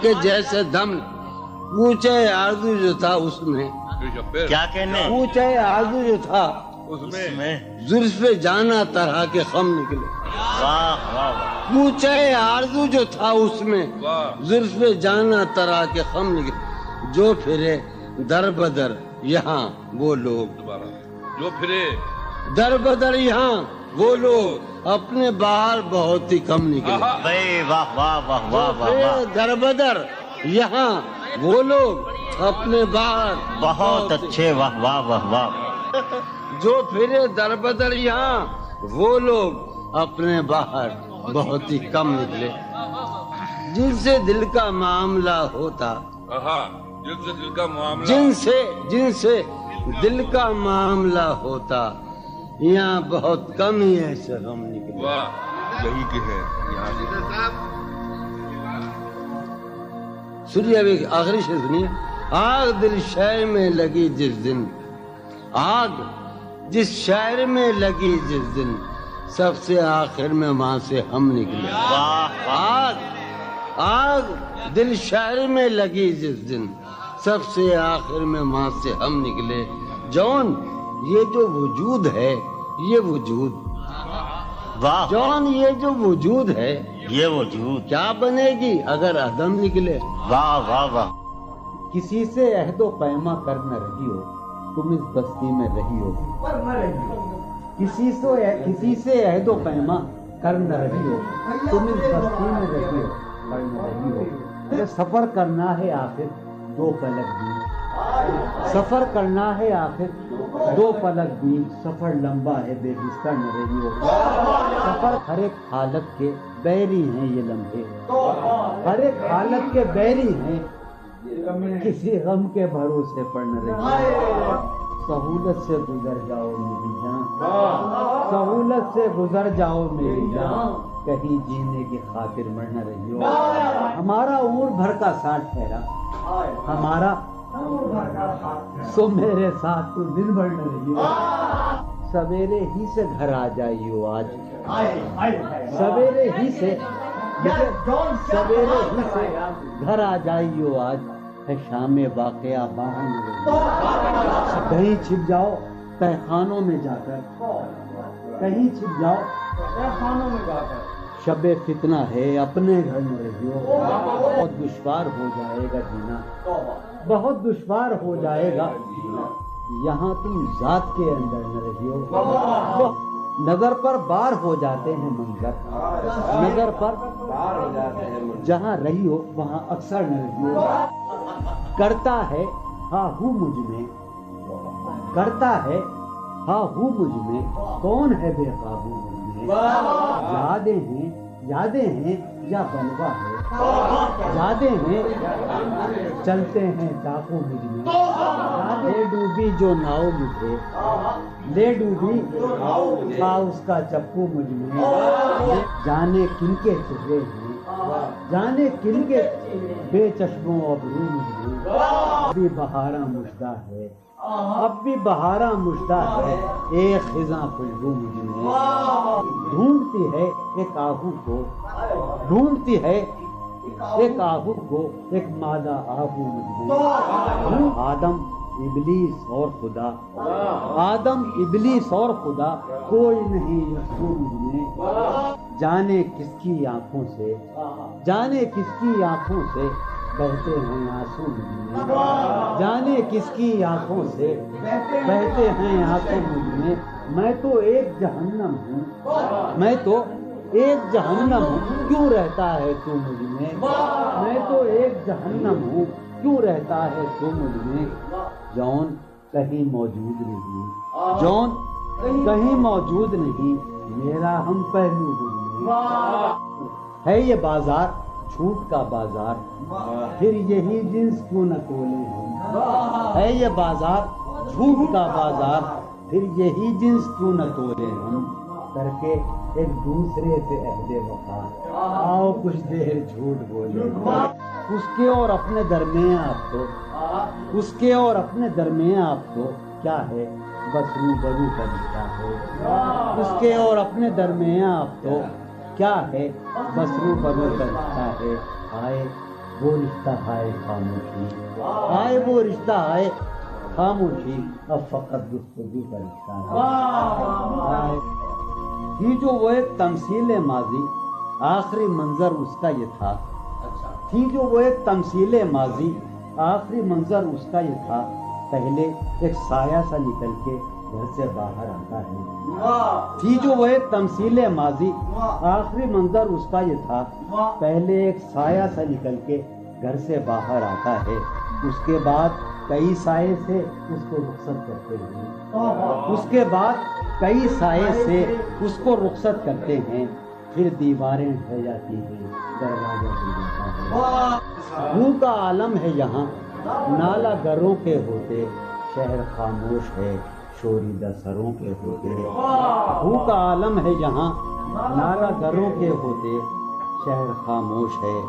کہ جیسے دم. پوچھے آرزو جو تھا اس میں، کیا کہنے. پوچھے آرزو جو تھا اس میں زلف جانا طرح کے خم نکلے. واہ واہ واہ. پوچھے آرزو جو تھا اس میں زلف جانا طرح کے خم نکلے. جو پھرے در بدر یہاں وہ لوگ، جو پھرے در بدر یہاں وہ لوگ، اپنے باہر بہت ہی کم نکلے. واہ واہ واہ واہ واہ. در بدر یہاں وہ لوگ، اپنے باہر بہت اچھے. واہ واہ واہ واہ. جو پھرے در بدر یہاں وہ لوگ، اپنے باہر بہت ہی کم نکلے. جن سے دل کا معاملہ ہوتا، جن سے دل کا معاملہ، جن سے دل کا معاملہ ہوتا، یہاں بہت کم ہی ایسے غم نکلے. یہی کہ ہے یہاں سے. سنیے ابھی آخری شعر سنیے. آگ دل شہر میں لگی جس دن، آگ جس شہر میں لگی جس دن، سب سے آخر میں وہاں سے ہم نکلے. آگ آگ دل شہر میں لگی جس دن، سب سے آخر میں وہاں سے ہم نکلے. جون یہ جو وجود ہے، یہ وجود، واہ. جون یہ جو وجود ہے، یہ وجود کیا بنے گی اگر عدم نکلے. واہ واہ واہ. کسی سے عہد و پیما کر نہ رہی ہو، تم اس بستی میں رہی ہو. کسی سے عہد و پیما کر نہ رہی ہو، تم اس بستی میں رہی ہو، پر نہ رہی ہو. یہ سفر کرنا ہے آخر دو پلک بھی، سفر کرنا ہے آخر دو پلک بھی، سفر لمبا ہے بے بستر نہ رہی ہو. سفر ہر ایک حالت کے بیری ہیں یہ لمحے، ہر ایک حالت کے بیری ہیں، کسی غم کے بھروسے پر نہ رہی ہو. سہولت سے گزر جاؤ میری جان، سہولت سے گزر جاؤ میری جان، کہیں جینے کی خاطر مر نہ رہی ہو. ہمارا عمر بھر کا ساتھ ٹھہرا، ہمارا سو میرے ساتھ تو دن بھر نہ رہی ہو. سویرے ہی سے گھر آ جائیو آج، سویرے ہی سے گھر آ جائیو آج، ہے شام واقعہ باہر نہ رہی ہو. کہیں چھپ جاؤ تہ خانوں میں جا کر، کہیں چھپ جاؤ تہ خانوں میں جا کر، شب فتنہ ہے اپنے گھر نہ رہی ہو. بہت دشوار ہو جائے گا جینا، بہت دشوار ہو جائے گا جینا، یہاں تم ذات کے اندر نہ رہی ہو. نظر پر بار ہو جاتے ہیں منظر، نظر پر بار ہو جاتے ہیں، جہاں رہی ہو وہاں اکثر نہ رہی ہو. کرتا ہے ہاں ہوں مجھ میں، کرتا ہے ہاں ہوں مجھ میں، کون ہے بے قابو مجھ میں. یادیں ہیں یا بلوا ہے، یادیں ہیں چلتے ہیں ڈاکو مجھ میں. لے ڈوبی جو ناؤ مجھے، لے ڈوبی تھا اس کا چپو مجھ میں. جانے کن کے چہرے ہیں، جانے کن کے بے چشموں ابرو مجھ میں. ابھی بہاراں مشتاق ہے، اب بھی بہاراں مشتاق ہے، ایک خزاں خوشبو مجھ میں. ڈھونڈتی ہے ایک آہو کو، ڈھونڈتی ہے ایک آہو کو ایک مادہ آہو مجھ میں، آدم ابلیس اور خدا، آدم ابلیس اور خدا، کوئی نہیں یسوع مجھ میں، جانے کس کی آنکھوں سے، جانے کس کی آنکھوں سے بہتے ہیں آنسو مجھ میں، جانے کس کی آنکھوں سے بہتے ہیں آنسو مجھ میں تو ایک جہنم ہوں، میں تو ایک جہنم ہوں، کیوں رہتا ہے تو مجھ میں تو ایک جہنم ہوں، کیوں رہتا ہے تو مجھ میں، جون کہیں موجود نہیں، جون کہیں موجود نہیں، میرا ہم پہلو مجھ میں، ہے یہ بازار جھوٹ کا بازار، پھر یہی جنس کیوں نہ تولے ہم، ہے یہ بازار جھوٹ کا بازار، پھر یہی جنس کیوں نہ تولے ہم، کر کے ایک دوسرے سے عہد وفا، آؤ کچھ دیر جھوٹ بولے، اس کے اور اپنے درمیان آپ تو، اس کے اور اپنے درمیان آپ تو کیا ہے، بس روبرو کا رشتہ ہے، اس کے اور اپنے درمیان آپ تو کیا ہے، بس روبرو کا رشتہ ہے، آئے وہ رشتہ آئے خاموشی، آئے وہ رشتہ آئے خاموشی، اب فقط گفتگو کا رشتہ ہے، تھی جو وہ ایک تمثیل ماضی، آخری منظر اس کا یہ تھا، تھی جو وہ ایک تمثیل ماضی، آخری منظر اس کا یہ تھا، پہلے ایک سایہ سا نکل کے گھر سے باہر آتا ہے، تھی جو وہ ایک تمثیل ماضی، آخری منظر اس کا یہ تھا، پہلے ایک سایہ سا نکل کے گھر سے باہر آتا ہے، اس کے بعد کئی سائے سے اس کو رخصت کرتے ہیں، اس کے بعد کئی سائے سے اس کو رخصت کرتے ہیں، پھر دیواریں ڈھہ جاتی ہیں، دروازہ کھل جاتا ہے، منہ کا عالم ہے یہاں، نالا گروں کے ہوتے، شہر خاموش ہے، شوریدہ سروں کے ہوتے، منہ کا عالم ہے یہاں، نالا گروں کے ہوتے، شہر خاموش ہے،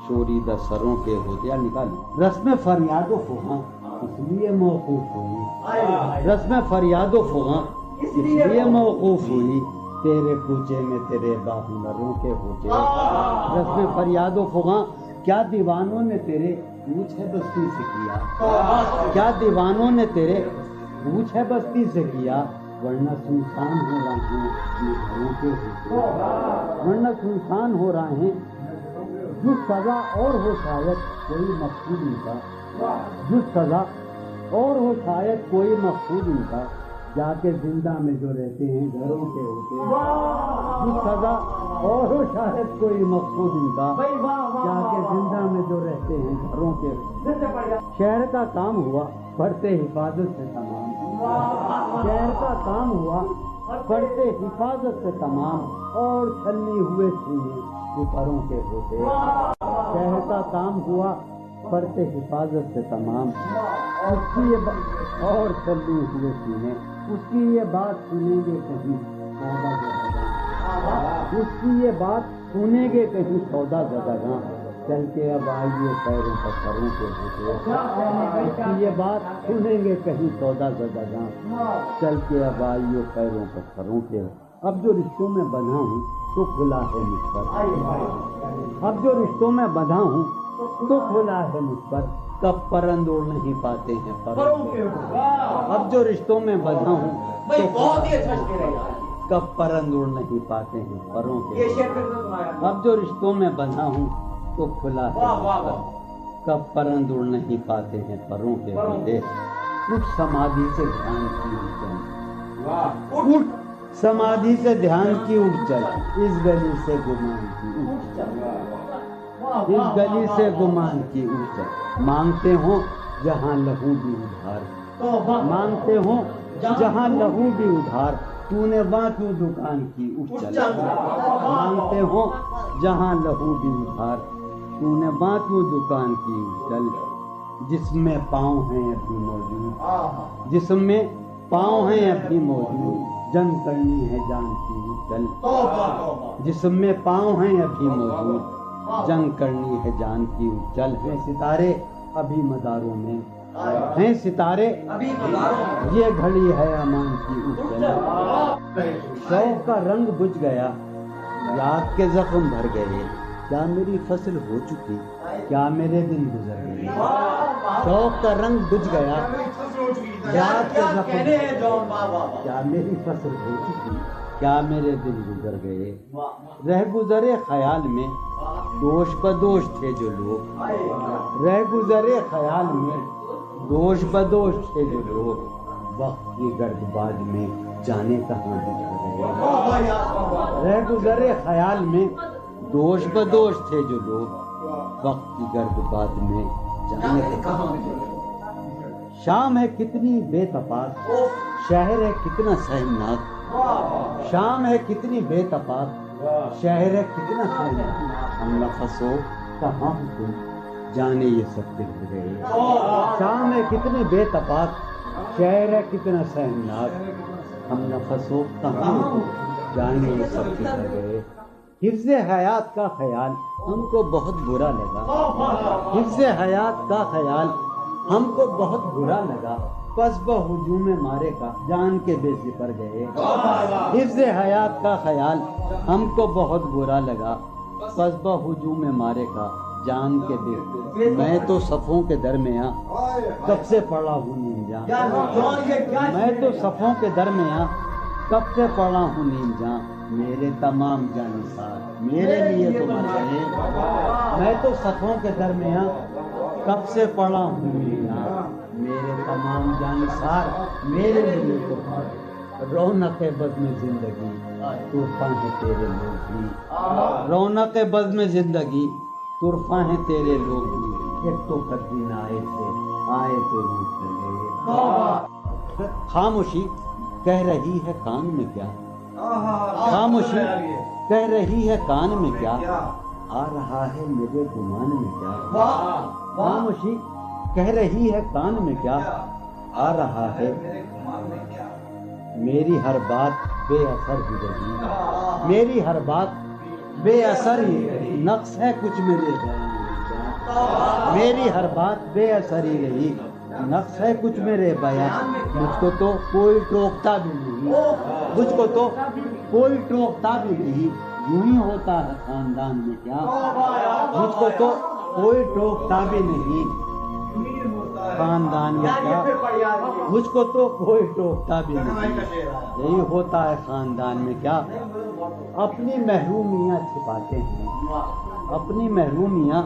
شوریدہ سروں کے ہوتے، نکال رسم فریاد و فغاں اس لیے موقوف ہوئی، رسم فریاد و فغاں اس لیے موقوف ہوئی، تیرے کوچے میں تیرے باہنروں کے ہوتے، رسم فریاد و فغاں کیا دیوانوں نے تیرے پوچھ ہے بستی سے کیا، کیا دیوانوں نے تیرے پوچھ ہے بستی سے کیا، ورنہ سنسان ہو رہے ہیں گھروں کے ہوتے، ورنہ سنسان ہو رہے ہیں، جو سزا اور ہو شاید کوئی مقصود ان کا، جو سزا اور ہو شاید کوئی مقصود ان کا، جا کے زندہ میں جو رہتے ہیں گھروں کے ہوتے، جو سزا اور ہو شاید کوئی مقصود ان کا، جا کے زندہ میں جو رہتے ہیں گھروں کے ہوتے، شہر کا کام ہوا پڑھتے حفاظت سے تمام، شہر کا کام ہوا پڑھتے حفاظت سے تمام، اور چھلنی ہوئے سینے پروں کے ہوتے، شہر کا کام ہوا پڑھتے حفاظت سے تمام، اس کی یہ اور چھلنی ہوئے سینے، اس کی یہ بات سنیں گے کہیں سودا زدگاں، اس کی یہ بات سنیں گے کہیں سودا زدگاں، چل کے اب آئیے پیروں پر سروں کے ہوتے، اس کی یہ بات سنیں گے کہیں سودا زدگاں، چل کے اب آئیے پیروں پر سروں کے، اب جو رشتوں میں بندھا ہوں تو کھلا ہے مجھ پر، اب جو رشتوں میں بندھا ہوں تو کھلا ہے مجھ پر، کب پرند اڑ نہیں پاتے ہیں پروں کے، اب جو رشتوں میں بندھا ہوں تو کب پرند اڑ نہیں پاتے ہیں پروں کے، اب جو رشتوں میں بندھا ہوں تو کھلا ہے مجھ پر، کب پرند اڑ نہیں پاتے ہیں پروں کے ہوتے، اٹھ سمادھی سے دھیان کی اٹھ، اٹھ سمادھی سے دھیان کی اٹھ چل، اس گلی سے گمان کی اٹھ چل، اس گلی سے گمان کی اٹھ چل، مانگتے ہوں جہاں لہو بھی ادھار، مانگتے ہوں جہاں لہو بھی ادھار، تو نے وہاں کیوں دکان کی اٹھ چل، مانگتے ہوں جہاں لہو بھی ادھار، تو نے وہاں کیوں دکان کی اٹھ چل، جس میں پاؤں ہیں ابھی موجود، جس میں پاؤں ہیں ابھی موجود، جنگ کرنی ہے جان کی اٹھ چل، جس میں پاؤں ہیں ابھی موجود، جنگ کرنی ہے جان کی اٹھ چل، ہیں ستارے ابھی مداروں میں، ہیں ستارے یہ گھڑی ہے امان کی اٹھ چل، شوق کا رنگ بجھ گیا، یاد کے زخم بھر گئے، کیا میری فصل ہو چکی، کیا میرے دن گزر گئے، شوق کا رنگ بجھ گیا، یاد کے زخم، کیا میری فصل ہو چکی، کیا میرے دن گزر گئے، رہ گزرے خیال میں دوش بدوش تھے جو لوگ، رہ گزرے خیال میں دوش بدوش تھے جو لوگ، وقت کی گرد باد میں جانے کہاں بچھ گئے، رہ گزرے خیال میں دوش بدوش تھے جو لوگ، وقت کی گرد باد میں جانے کہاں بچھ گئے، شام ہے کتنی بے تفاق، شہر ہے کتنا سہمناک، شام ہے کتنی بے تفاق، شہر ہے کتنا سہمناک، ہم نفس ہو کہاں تم جانے یہ سب بچھ گئے، شام ہے کتنی بے تفاق، شہر ہے کتنا سہمناک، ہم نفس ہو کہاں جانے یہ سب بچھ گئے، حفظ حیات کا خیال ہم کو بہت برا لگا، حفظ حیات کا خیال ہم کو بہت برا لگا، پس بہجوم مارے کا جان کے بے زپر گئے، حفظ حیات کا خیال ہم کو بہت برا لگا، پس بہجوم مارے کا جان کے بے، میں تو صفوں کے درمیاں کب سے پڑا ہوں نیم جان، میں تو صفوں کے درمیاں کب سے پڑا ہوں نیم جان، میرے تمام جانثار میرے لیے تو مر گئے، میں تو صفوں کے درمیاں کب سے پڑا ہوں نیم جان، میرے تمام جانثار میرے لیے تو مر گئے، رونق بزم زندگی طرفاں ہیں تیرے لوگ بھی، رونق بزم زندگی طرفاں ہیں تیرے لوگ بھی، ایک تو قدین آئے تھے آئے تو روٹ چلے، خاموشی کہہ رہی ہے کان میں کیا، خاموشی کہہ رہی ہے کان میں کیا، آ رہا ہے میرے گمان میں کیا، خاموشی کہہ رہی ہے کان میں کیا، آ رہا ہے میری ہر بات بے اثر ہی رہی، میری ہر بات بے اثر ہی رہی، نقص ہے کچھ میرے بیان میں کیا، میری ہر بات بے اثر ہی رہی، نقص ہے کچھ میرے بیان، مجھ کو تو کوئی ٹوکتا بھی نہیں، مجھ کو تو کوئی ٹوکتا بھی نہیں، یوں ہی ہوتا ہے خاندان میں کیا، مجھ کو تو کوئی ٹوکتا بھی نہیں خاندان میں کیا، مجھ کو تو کوئی ٹوکتا بھی نہیں، یہی ہوتا ہے خاندان میں کیا، اپنی محرومیاں چھپاتے ہیں، اپنی محرومیاں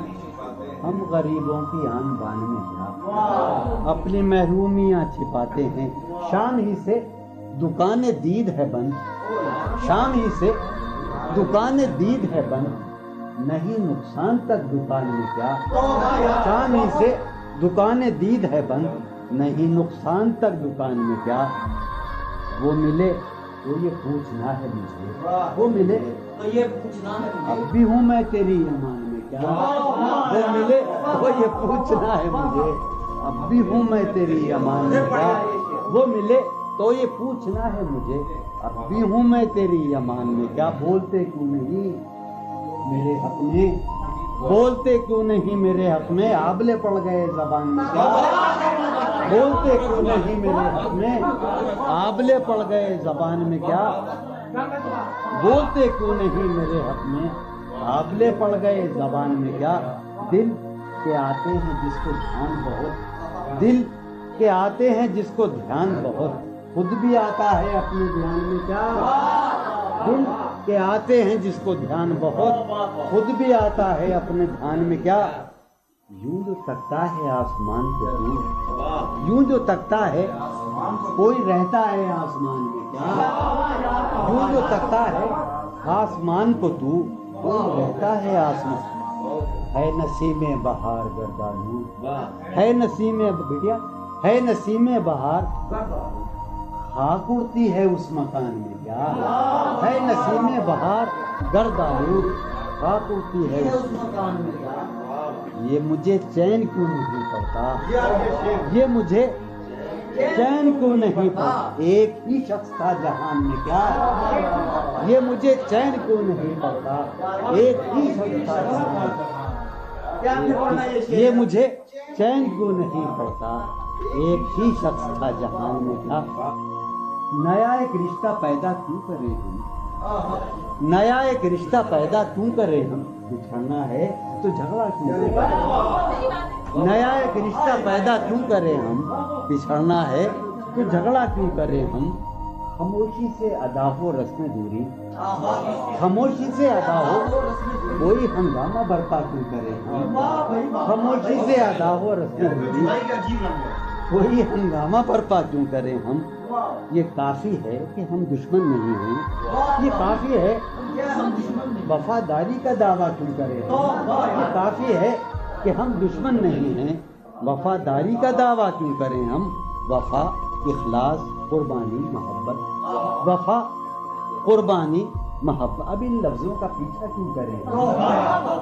ہم غریبوں کی آن بان میں کیا، اپنی محرومیاں چھپاتے ہیں، شام ہی سے دکان دید ہے بند، شام ہی سے دکان دید ہے بند، نہیں نقصان تک دکان میں کیا، شام ہی سے دکان دید ہے بند، نہیں نقصان تک دکان میں کیا، وہ ملے تو یہ پوچھنا ہے مجھے، وہ ملے تو یہ پوچھنا ہے، اب بھی ہوں میں تیری امان میں کیا، وہ ملے تو یہ پوچھنا ہے مجھے، اب بھی ہوں میں تیری امان میں کیا، وہ ملے تو یہ پوچھنا ہے مجھے، اب بھی ہوں میں تیری امان میں کیا، بولتے کیوں نہیں میرے حق میں، بولتے کیوں نہیں میرے حق میں، آبلے پڑ گئے زبان میں کیا، بولتے کیوں نہیں میرے حق میں، آبلے پڑ گئے زبان میں کیا، بولتے کیوں نہیں میرے حق میں، آبلے پڑ گئے زبان میں کیا، دل کے آتے ہیں جس کو دھیان بہت، دل کے آتے ہیں جس کو دھیان بہت، خود بھی آتا ہے اپنے دھیان میں کیا، دل کے آتے ہیں جس کو دھیان بہت، خود بھی آتا ہے اپنے دھیان میں کیا، یوں جو تکتا ہے آسمان کو تو، یوں جو تکتا ہے کوئی رہتا ہے آسمان میں کیا، یوں جو تکتا ہے آسمان کو تو، کوئی رہتا ہے آسمان، ہے نسیم بہار گردانوں، ہے نسیم بٹیا، ہے نسیم بہار خاک اڑتی ہے اس مکان میں کیا، ہے نسیم بہار گرد آلود خاک اڑتی ہے اس مکان میں کیا، یہ مجھے چین کیوں نہیں پڑتا، یہ مجھے چین کیوں نہیں پڑتا، ایک ہی شخص تھا جہان میں کیا، یہ مجھے چین کیوں نہیں پڑتا، ایک ہی شخص تھا جہان میں، یہ مجھے چین کیوں نہیں پڑتا، ایک ہی شخص تھا جہان میں کیا، نیا ایک رشتہ پیدا کیوں کرے ہم، نیا ایک رشتہ پیدا کیوں کرے ہم، بچھڑنا ہے تو جھگڑا کیوں کریں؟ نیا ایک رشتہ پیدا کیوں کریں ہم؟ بچھڑنا ہے تو جھگڑا کیوں کریں ہم؟ خاموشی سے ادا ہو رسم دوری، خاموشی سے ادا ہو، کوئی ہنگامہ برپا کیوں کریں ہم؟ خاموشی سے ادا ہو رسم دوری، کوئی ہنگامہ برپا کیوں کریں ہم؟ یہ کافی ہے کہ ہم دشمن نہیں ہیں، یہ کافی ہے وفاداری کا دعویٰ کیوں کریں ہم؟ یہ کافی ہے کہ ہم دشمن نہیں ہیں، وفاداری کا دعویٰ کیوں کریں ہم؟ وفا، اخلاص، قربانی، محبت، وفا، قربانی، محبت، اب ان لفظوں کا پیچھا کیوں کریں ہم؟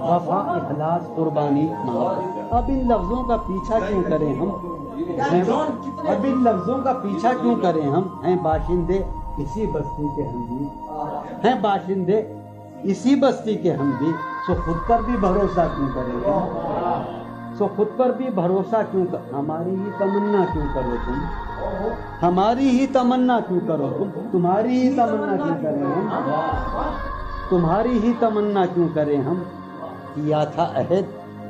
وفا، اخلاص، قربانی، محبت، اب ان لفظوں کا پیچھا کیوں کریں ہم؟ اب ان لفظوں کا پیچھا کیوں کریں ہم؟ ہیں باشندے اسی بستی کے ہم بھی، ہیں باشندے اسی بستی کے ہم بھی، سو خود پر بھی بھروسہ کیوں کریں ہم؟ سو خود پر بھی بھروسہ کیوں ہماری ہی تمنا کیوں کرو تم، ہماری ہی تمنا کیوں کرو تم، تمہاری ہی تمنا کیوں کریں ہم، تمہاری ہی تمنا کیوں کریں ہم؟ کیا تھا عہد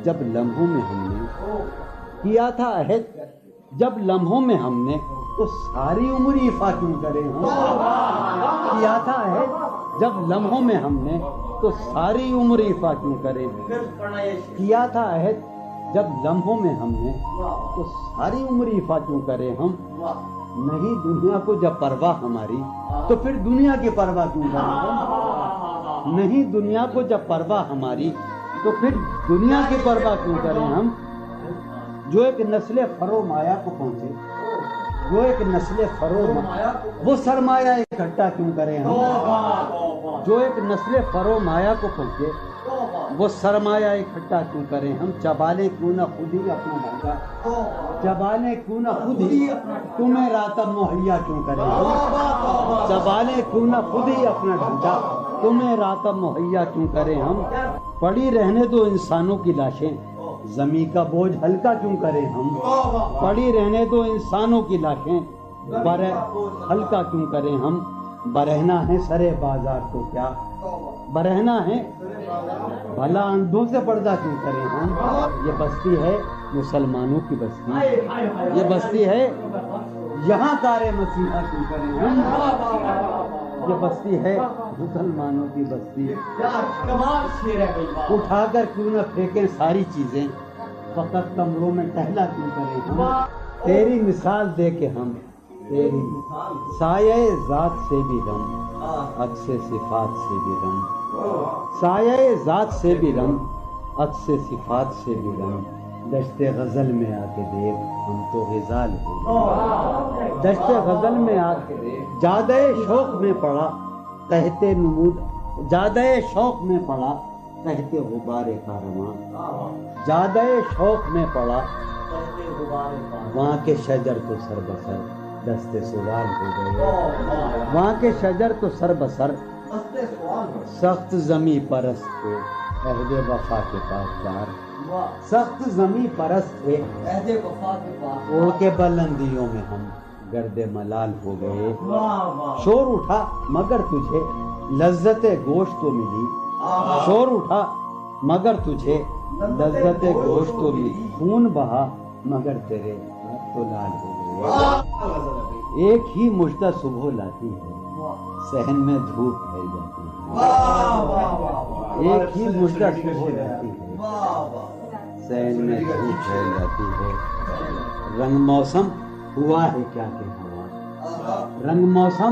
جب لمحوں میں ہم نے، کیا تھا عہد جب لمحوں میں ہم نے، تو ساری عمر ایفا کیوں کریں ہم؟ کیا تھا عہد جب لمحوں میں ہم نے، تو ساری عمر ایفا کیوں کریں؟ کیا تھا عہد جب لمحوں میں ہم نے، تو ساری عمر ایفا کیوں کریں ہم؟ نہیں دنیا کو جب پرواہ ہماری، تو پھر دنیا کی پرواہ کیوں کریں ہم؟ نہیں دنیا کو جب پرواہ ہماری، تو پھر دنیا کی پرواہ کیوں کریں ہم؟ جو ایک نسل فرو مایا کو پہنچے، جو ایک نسل فرو وہ سرمایہ اکٹھا کیوں کریں ہم؟ جو ایک نسل فرو مایا کو پہنچے وہ سرمایہ اکٹھا کیوں کریں ہم؟ چبالے کیوں نہ خود ہی اپنا ڈھانچہ، چبالے کیوں نہ خود ہی تمہیں راتب مہیا کیوں کریں ہم؟ چبالے کیوں نہ خود ہی اپنا ڈھانچہ، تمہیں راتب مہیا کیوں کریں ہم؟ پڑی رہنے دو انسانوں کی لاشیں، زمیں کا بوجھ ہلکا کیوں کریں ہم؟ پڑی رہنے دو انسانوں کی لاشیں، ہلکا کیوں کریں ہم؟ برہنا ہے سرے بازار تو کیا، برہنا ہے بھلا اندھوں سے پردہ کیوں کریں ہم؟ یہ بستی ہے مسلمانوں کی بستی، یہ بستی ہے یہاں کار مسیحا کیوں کریں ہم؟ یہ بستی ہے مسلمانوں کی بستی، اٹھا کر کیوں نہ پھینکیں ساری چیزیں، فقط کمروں میں ٹہلا کیوں کریں ہم؟ تیری مثال دے کے ہم، تیری سایہ ذات سے بھی رم، عکس صفات سے بھی رم، سایہ ذات سے بھی رم، عکس صفات سے بھی رم، دشت غزل میں آ کے دیکھ ہم تو غزال ہو، دشت غزل میں آ کے دیکھ، جادہ شوق میں پڑا تحت نمود، جادہ شوق میں پڑا تحت غبار کارواں، جادہ شوق میں پڑا وہاں کے شجر تو سر بسر دست سوال ہو گئے، وہاں کے شجر تو سر بسر سخت زمیں پرست تھے عہد وفا کے پاسدار، سخت زمیں پرست تھے اڑ کے بلندیوں میں ہم گرد ملال ہو گئے، شور اٹھا مگر تجھے لذت گوشت تو ملی، شور اٹھا مگر تجھے لذت گوشت تو ملی، خون بہا مگر تیرے تو لال ہو گئے، ایک ہی مژدہ صبح لاتی ہے صحن میں دھوپ پھیل جاتی ہے، ایک ہی مژدہ صبح لاتی ہے صحن میں دھوپ پھیل جاتی ہے، رنگ موسم ہوا ہے کیا کہ ہوا، رنگ موسم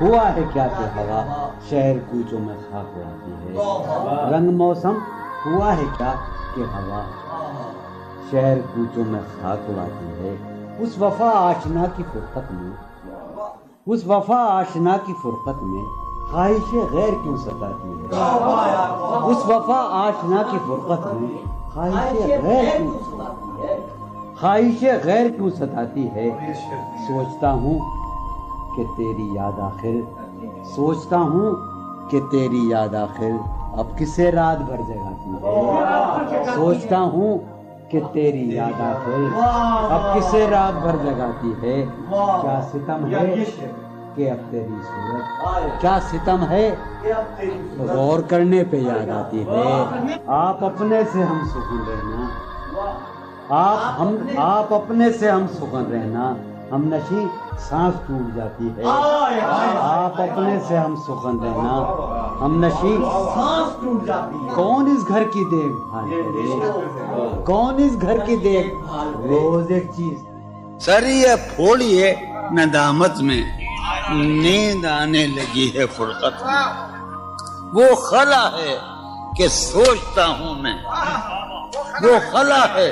ہوا ہے کیا کہ ہوا شہر کوچوں میں خاک اڑاتی ہے، رنگ موسم ہوا ہے کیا کہ ہوا شہر کوچوں میں خاک اڑاتی ہے، اس وفا آشنا کی فرقت میں، اس وفا آشنا کی فرقت میں خواہش غیر کیوں ستاتی ہے، اس وفا آشنا کی فرقت میں خواہش غیر کیوں ستاتی ہے، سوچتا ہوں کہ تیری یاد آخر، سوچتا ہوں کہ تیری یاد آخر اب کسے رات بھر جگاتی ہے، سوچتا ہوں کہ تیری یاد آخر اب کسے رات بھر جگاتی ہے، کیا ستم ہے کہ اب تیری صورت کیا ستم ہے غور کرنے پہ یاد آتی ہے. آپ اپنے سے ہم سکون رہنا, آپ اپنے سے ہم سکون رہنا, ہم نشی سانس ٹوٹ جاتی ہے. آپ اپنے سے ہم سخن رہنا, ہم نشی سانس ٹوٹ جاتی ہے. کون اس گھر کی دیکھ بھال کرے, کون اس گھر کی دیکھ بھال, روز ایک چیز. سر یہ پھوڑیے ندامت میں, نیند آنے لگی ہے فرقت میں. وہ خلا ہے کہ سوچتا ہوں میں, وہ خلا ہے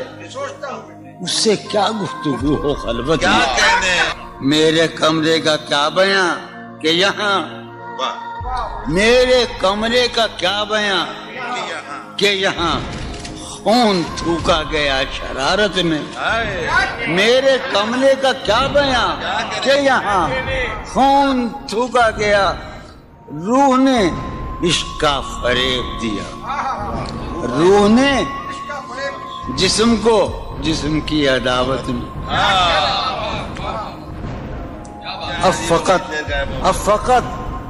اس سے کیا گفتگو ہو خلوت میں. میرے کمرے کا کیا بیاں کہ یہاں, میرے کمرے کا کیا بیاں کہ یہاں خون تھوکا گیا شرارت میں. میرے کمرے کا کیا بیاں کہ یہاں خون تھوکا گیا, روح نے عشق کا فریب دیا, روح نے جسم کو جسم کی عداوت میں. اب فقط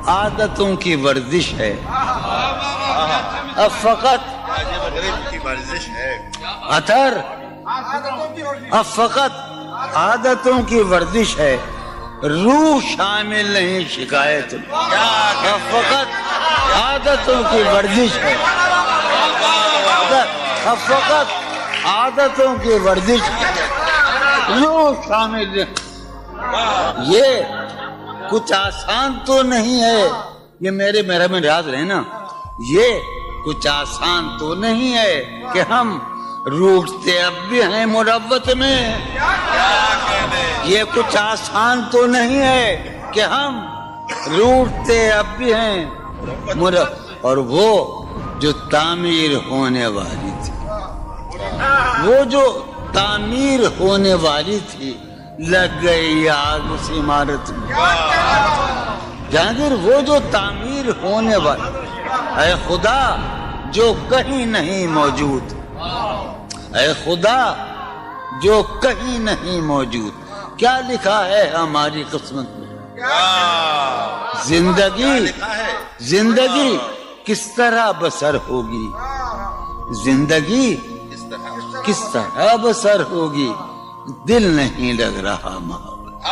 عادتوں کی ورزش ہے, اب فقط اثر, اب فقط عادتوں کی ورزش ہے, روح شامل نہیں شکایت میں. اب فقط عادتوں کی ورزش ہے, اب فقط عادتوں کی ورزش روح شامل نہیں. یہ کچھ آسان تو نہیں ہے, یہ میرا میں راز رہنا, یہ کچھ آسان تو نہیں ہے کہ ہم روٹتے اب بھی ہیں مروت میں. یہ کچھ آسان تو نہیں ہے کہ ہم روٹتے اب بھی ہیں اور وہ جو تعمیر ہونے والی تھی, وہ جو تعمیر ہونے والی تھی لگ گئی آگ اس عمارت میں. جہانگیر وہ جو تعمیر ہونے والی, اے خدا جو کہیں نہیں موجود, اے خدا جو کہیں نہیں موجود, کیا لکھا ہے ہماری قسمت میں. زندگی کس طرح بسر ہوگی, زندگی کس طرح بسر ہوگی, دل نہیں لگ رہا محبت.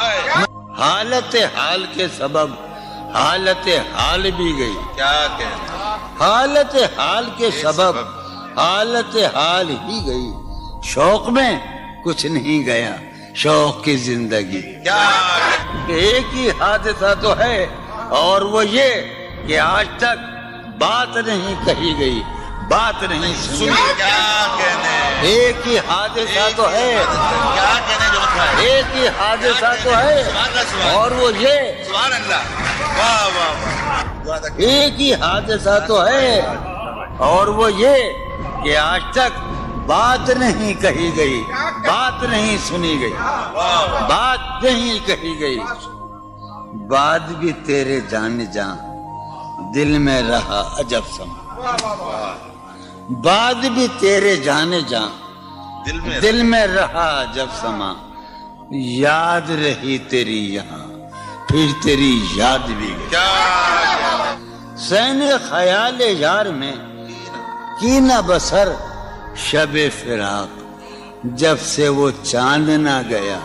حالت حال کے سبب حالت حال بھی گئی, حالت حال کے سبب حالت حال ہی گئی. شوق میں کچھ نہیں گیا, شوق کی زندگی. ایک ہی حادثہ تو ہے اور وہ یہ کہ آج تک بات نہیں کہی گئی, بات نہیں سنی. ایک ہی حادثہ تو ہے, ایک ہی حادثہ تو ہے اور وہ یہ, ایک ہی حادثہ تو ہے اور وہ یہ کہ آج تک بات نہیں کہی گئی, بات نہیں سنی گئی, بات نہیں کہی گئی. بات بھی تیرے جان جان دل میں رہا عجب سما, بات بھی تیرے جانے جان دل میں رہا جب سما. یاد رہی تیری یہاں پھر تیری یاد بھی گئی. سین خیال یار میں کی نہ بسر شب فراق, جب سے وہ چاند نہ گیا,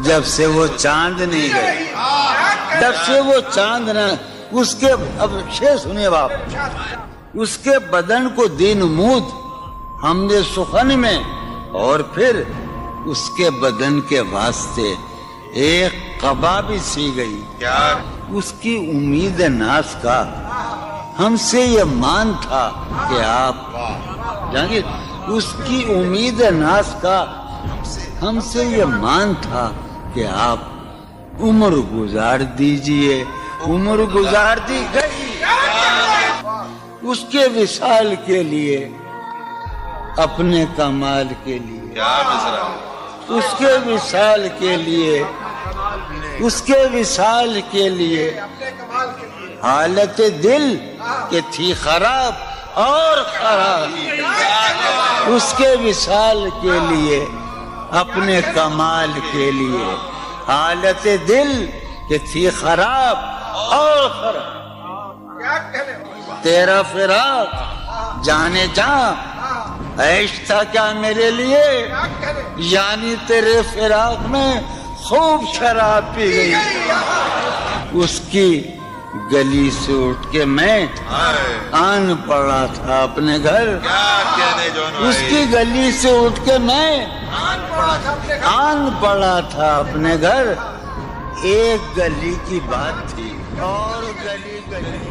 جب سے وہ چاند نہیں گیا, جب سے وہ چاند نہ, اس کے اب شعر سنیے باپ, اس کے بدن کو دین مود ہم نے سخن میں, اور پھر اس کے بدن کے واسطے ایک قبا بھی سی گئی. اس کی امید ناز کا ہم سے یہ مان تھا کہ آپ جانگیر, اس کی امید ناز کا ہم سے یہ مان تھا کہ آپ عمر گزار دیجئے, عمر گزار دی گئی. اس کے وصال کے لیے, اپنے کمال کے لیے, اس کے وصال کے لیے, اس کے وصال کے لیے حالت دل کہ تھی خراب اور خراب. اس کے وصال کے لیے, اپنے کمال کے لیے حالت دل کہ تھی خراب اور خراب. تیرا فراق جانے جا عیش تھا کیا میرے لیے, یعنی تیرے فراق میں خوب شراب پی گئی. اس کی گلی سے اٹھ کے میں آن پڑا تھا اپنے گھر. اس کی گلی سے اٹھ کے میں آن پڑا تھا اپنے گھر. ایک گلی کی بات تھی اور گلی گلی